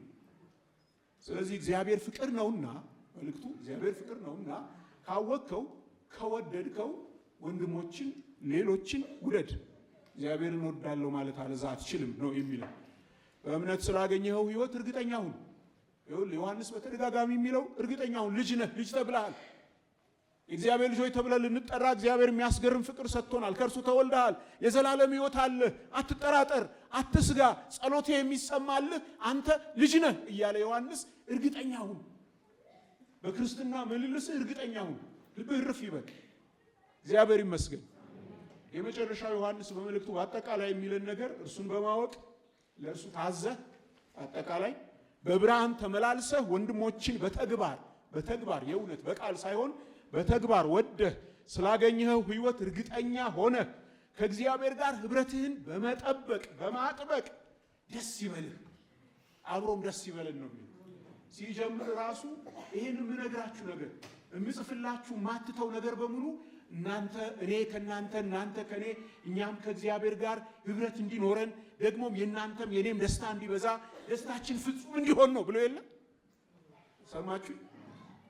ስለዚህ እግዚአብሔር ፍቅር ነውና መልእክቱ እግዚአብሔር ፍቅር ነውና ካወቅከው ከወደድከው ወንድሞችን ሌሎችን ውደድ። እግዚአብሔርን ወዳለው ማለት አለዛ አትችልም ነው የሚለው። በእምነት ስላገኘኸው ሕይወት እርግጠኛ ሁን። ዮሐንስ በተደጋጋሚ የሚለው እርግጠኛ ሁን። ልጅ ነህ፣ ልጅ ተብለሃል። የእግዚአብሔር ልጆች ተብለን ልንጠራ እግዚአብሔር የሚያስገርም ፍቅር ሰጥቶናል። ከእርሱ ተወልደሃል፣ የዘላለም ሕይወት አለ። አትጠራጠር፣ አትስጋ፣ ጸሎቴ የሚሰማልህ አንተ ልጅ ነህ እያለ ዮሐንስ እርግጠኛ ሁን። በክርስትና ምልልስህ እርግጠኛ ሁን። ልብህ እርፍ ይበል። እግዚአብሔር ይመስገን። የመጨረሻው ዮሐንስ በመልእክቱ በአጠቃላይ የሚለን ነገር እርሱን በማወቅ ለእርሱ ታዘህ አጠቃላይ በብርሃን ተመላልሰህ ወንድሞችን በተግባር የእውነት በቃል ሳይሆን በተግባር ወደህ ስላገኘኸው ሕይወት እርግጠኛ ሆነህ ከእግዚአብሔር ጋር ኅብረትህን በመጠበቅ በማጥበቅ ደስ ይበልህ፣ አብሮም ደስ ይበልን ነው ሲጀምር ራሱ። ይህን የምነግራችሁ ነገር የምጽፍላችሁ ማትተው ነገር በሙሉ እኔ ከእናንተ እናንተ ከኔ እኛም ከእግዚአብሔር ጋር ኅብረት እንዲኖረን ደግሞም የእናንተም የኔም ደስታ እንዲበዛ ደስታችን ፍጹም እንዲሆን ነው ብሎ የለም። ሰማችሁ?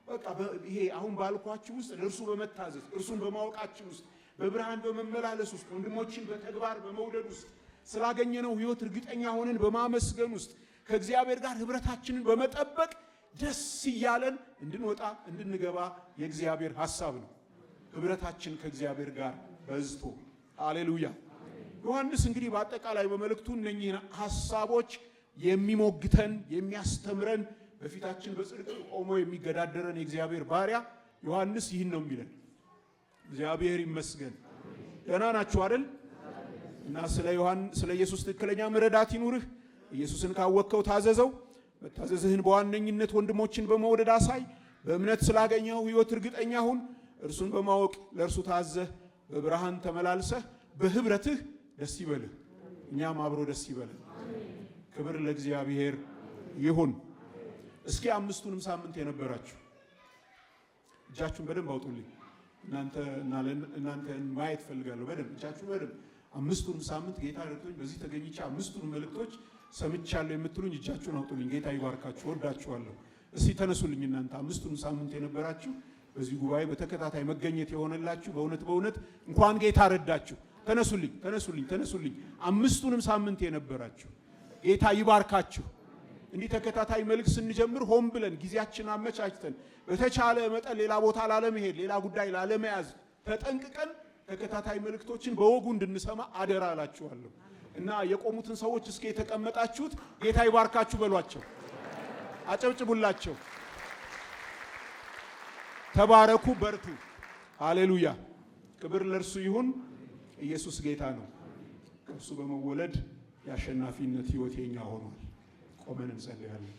በቃ ይሄ አሁን ባልኳችሁ ውስጥ ለእርሱ በመታዘዝ እርሱን በማወቃችን ውስጥ በብርሃን በመመላለስ ውስጥ ወንድሞችን በተግባር በመውደድ ውስጥ ስላገኘነው ሕይወት እርግጠኛ ሆነን በማመስገን ውስጥ ከእግዚአብሔር ጋር ኅብረታችንን በመጠበቅ ደስ እያለን እንድንወጣ እንድንገባ የእግዚአብሔር ሐሳብ ነው። ኅብረታችን ከእግዚአብሔር ጋር በዝቶ ሃሌሉያ። ዮሐንስ እንግዲህ በአጠቃላይ በመልእክቱ እነኚህን ሐሳቦች የሚሞግተን የሚያስተምረን በፊታችን በጽድቅ ቆሞ የሚገዳደረን የእግዚአብሔር ባሪያ ዮሐንስ ይህን ነው የሚለን። እግዚአብሔር ይመስገን። ደህና ናችሁ አይደል? እና ስለ ኢየሱስ ትክክለኛ መረዳት ይኑርህ። ኢየሱስን ካወቅከው ታዘዘው። መታዘዝህን በዋነኝነት ወንድሞችን በመውደድ አሳይ። በእምነት ስላገኘኸው ሕይወት እርግጠኛ ሁን። እርሱን በማወቅ ለእርሱ ታዘህ በብርሃን ተመላልሰህ በኅብረትህ ደስ ይበልህ፣ እኛም አብሮ ደስ ይበልን። ክብር ለእግዚአብሔር ይሁን። እስኪ አምስቱንም ሳምንት የነበራችሁ እጃችሁን በደንብ አውጡልኝ። እናንተን ማየት ፈልጋለሁ። በደንብ እጃችሁን በደንብ አምስቱንም ሳምንት ጌታ ረድቶኝ በዚህ ተገኝቼ አምስቱንም መልእክቶች ሰምቻለሁ የምትሉኝ እጃችሁን አውጡልኝ። ጌታ ይባርካችሁ። ወዳችኋለሁ። እስቲ ተነሱልኝ። እናንተ አምስቱንም ሳምንት የነበራችሁ በዚህ ጉባኤ በተከታታይ መገኘት የሆነላችሁ በእውነት እንኳን ጌታ ረዳችሁ። ተነሱልኝ። አምስቱንም ሳምንት የነበራችሁ ጌታ ይባርካችሁ። እንዲህ ተከታታይ መልእክት ስንጀምር ሆን ብለን ጊዜያችንን አመቻችተን በተቻለ መጠን ሌላ ቦታ ላለመሄድ ሌላ ጉዳይ ላለመያዝ ተጠንቅቀን ተከታታይ መልእክቶችን በወጉ እንድንሰማ አደራ እላችኋለሁ። እና የቆሙትን ሰዎች እስኪ የተቀመጣችሁት ጌታ ይባርካችሁ በሏቸው፣ አጨብጭቡላቸው። ተባረኩ፣ በርቱ። ሃሌሉያ። ክብር ለእርሱ ይሁን። ኢየሱስ ጌታ ነው። ከእርሱ በመወለድ የአሸናፊነት ሕይወት የኛ ሆኗል። ቆመን እንጸልያለን።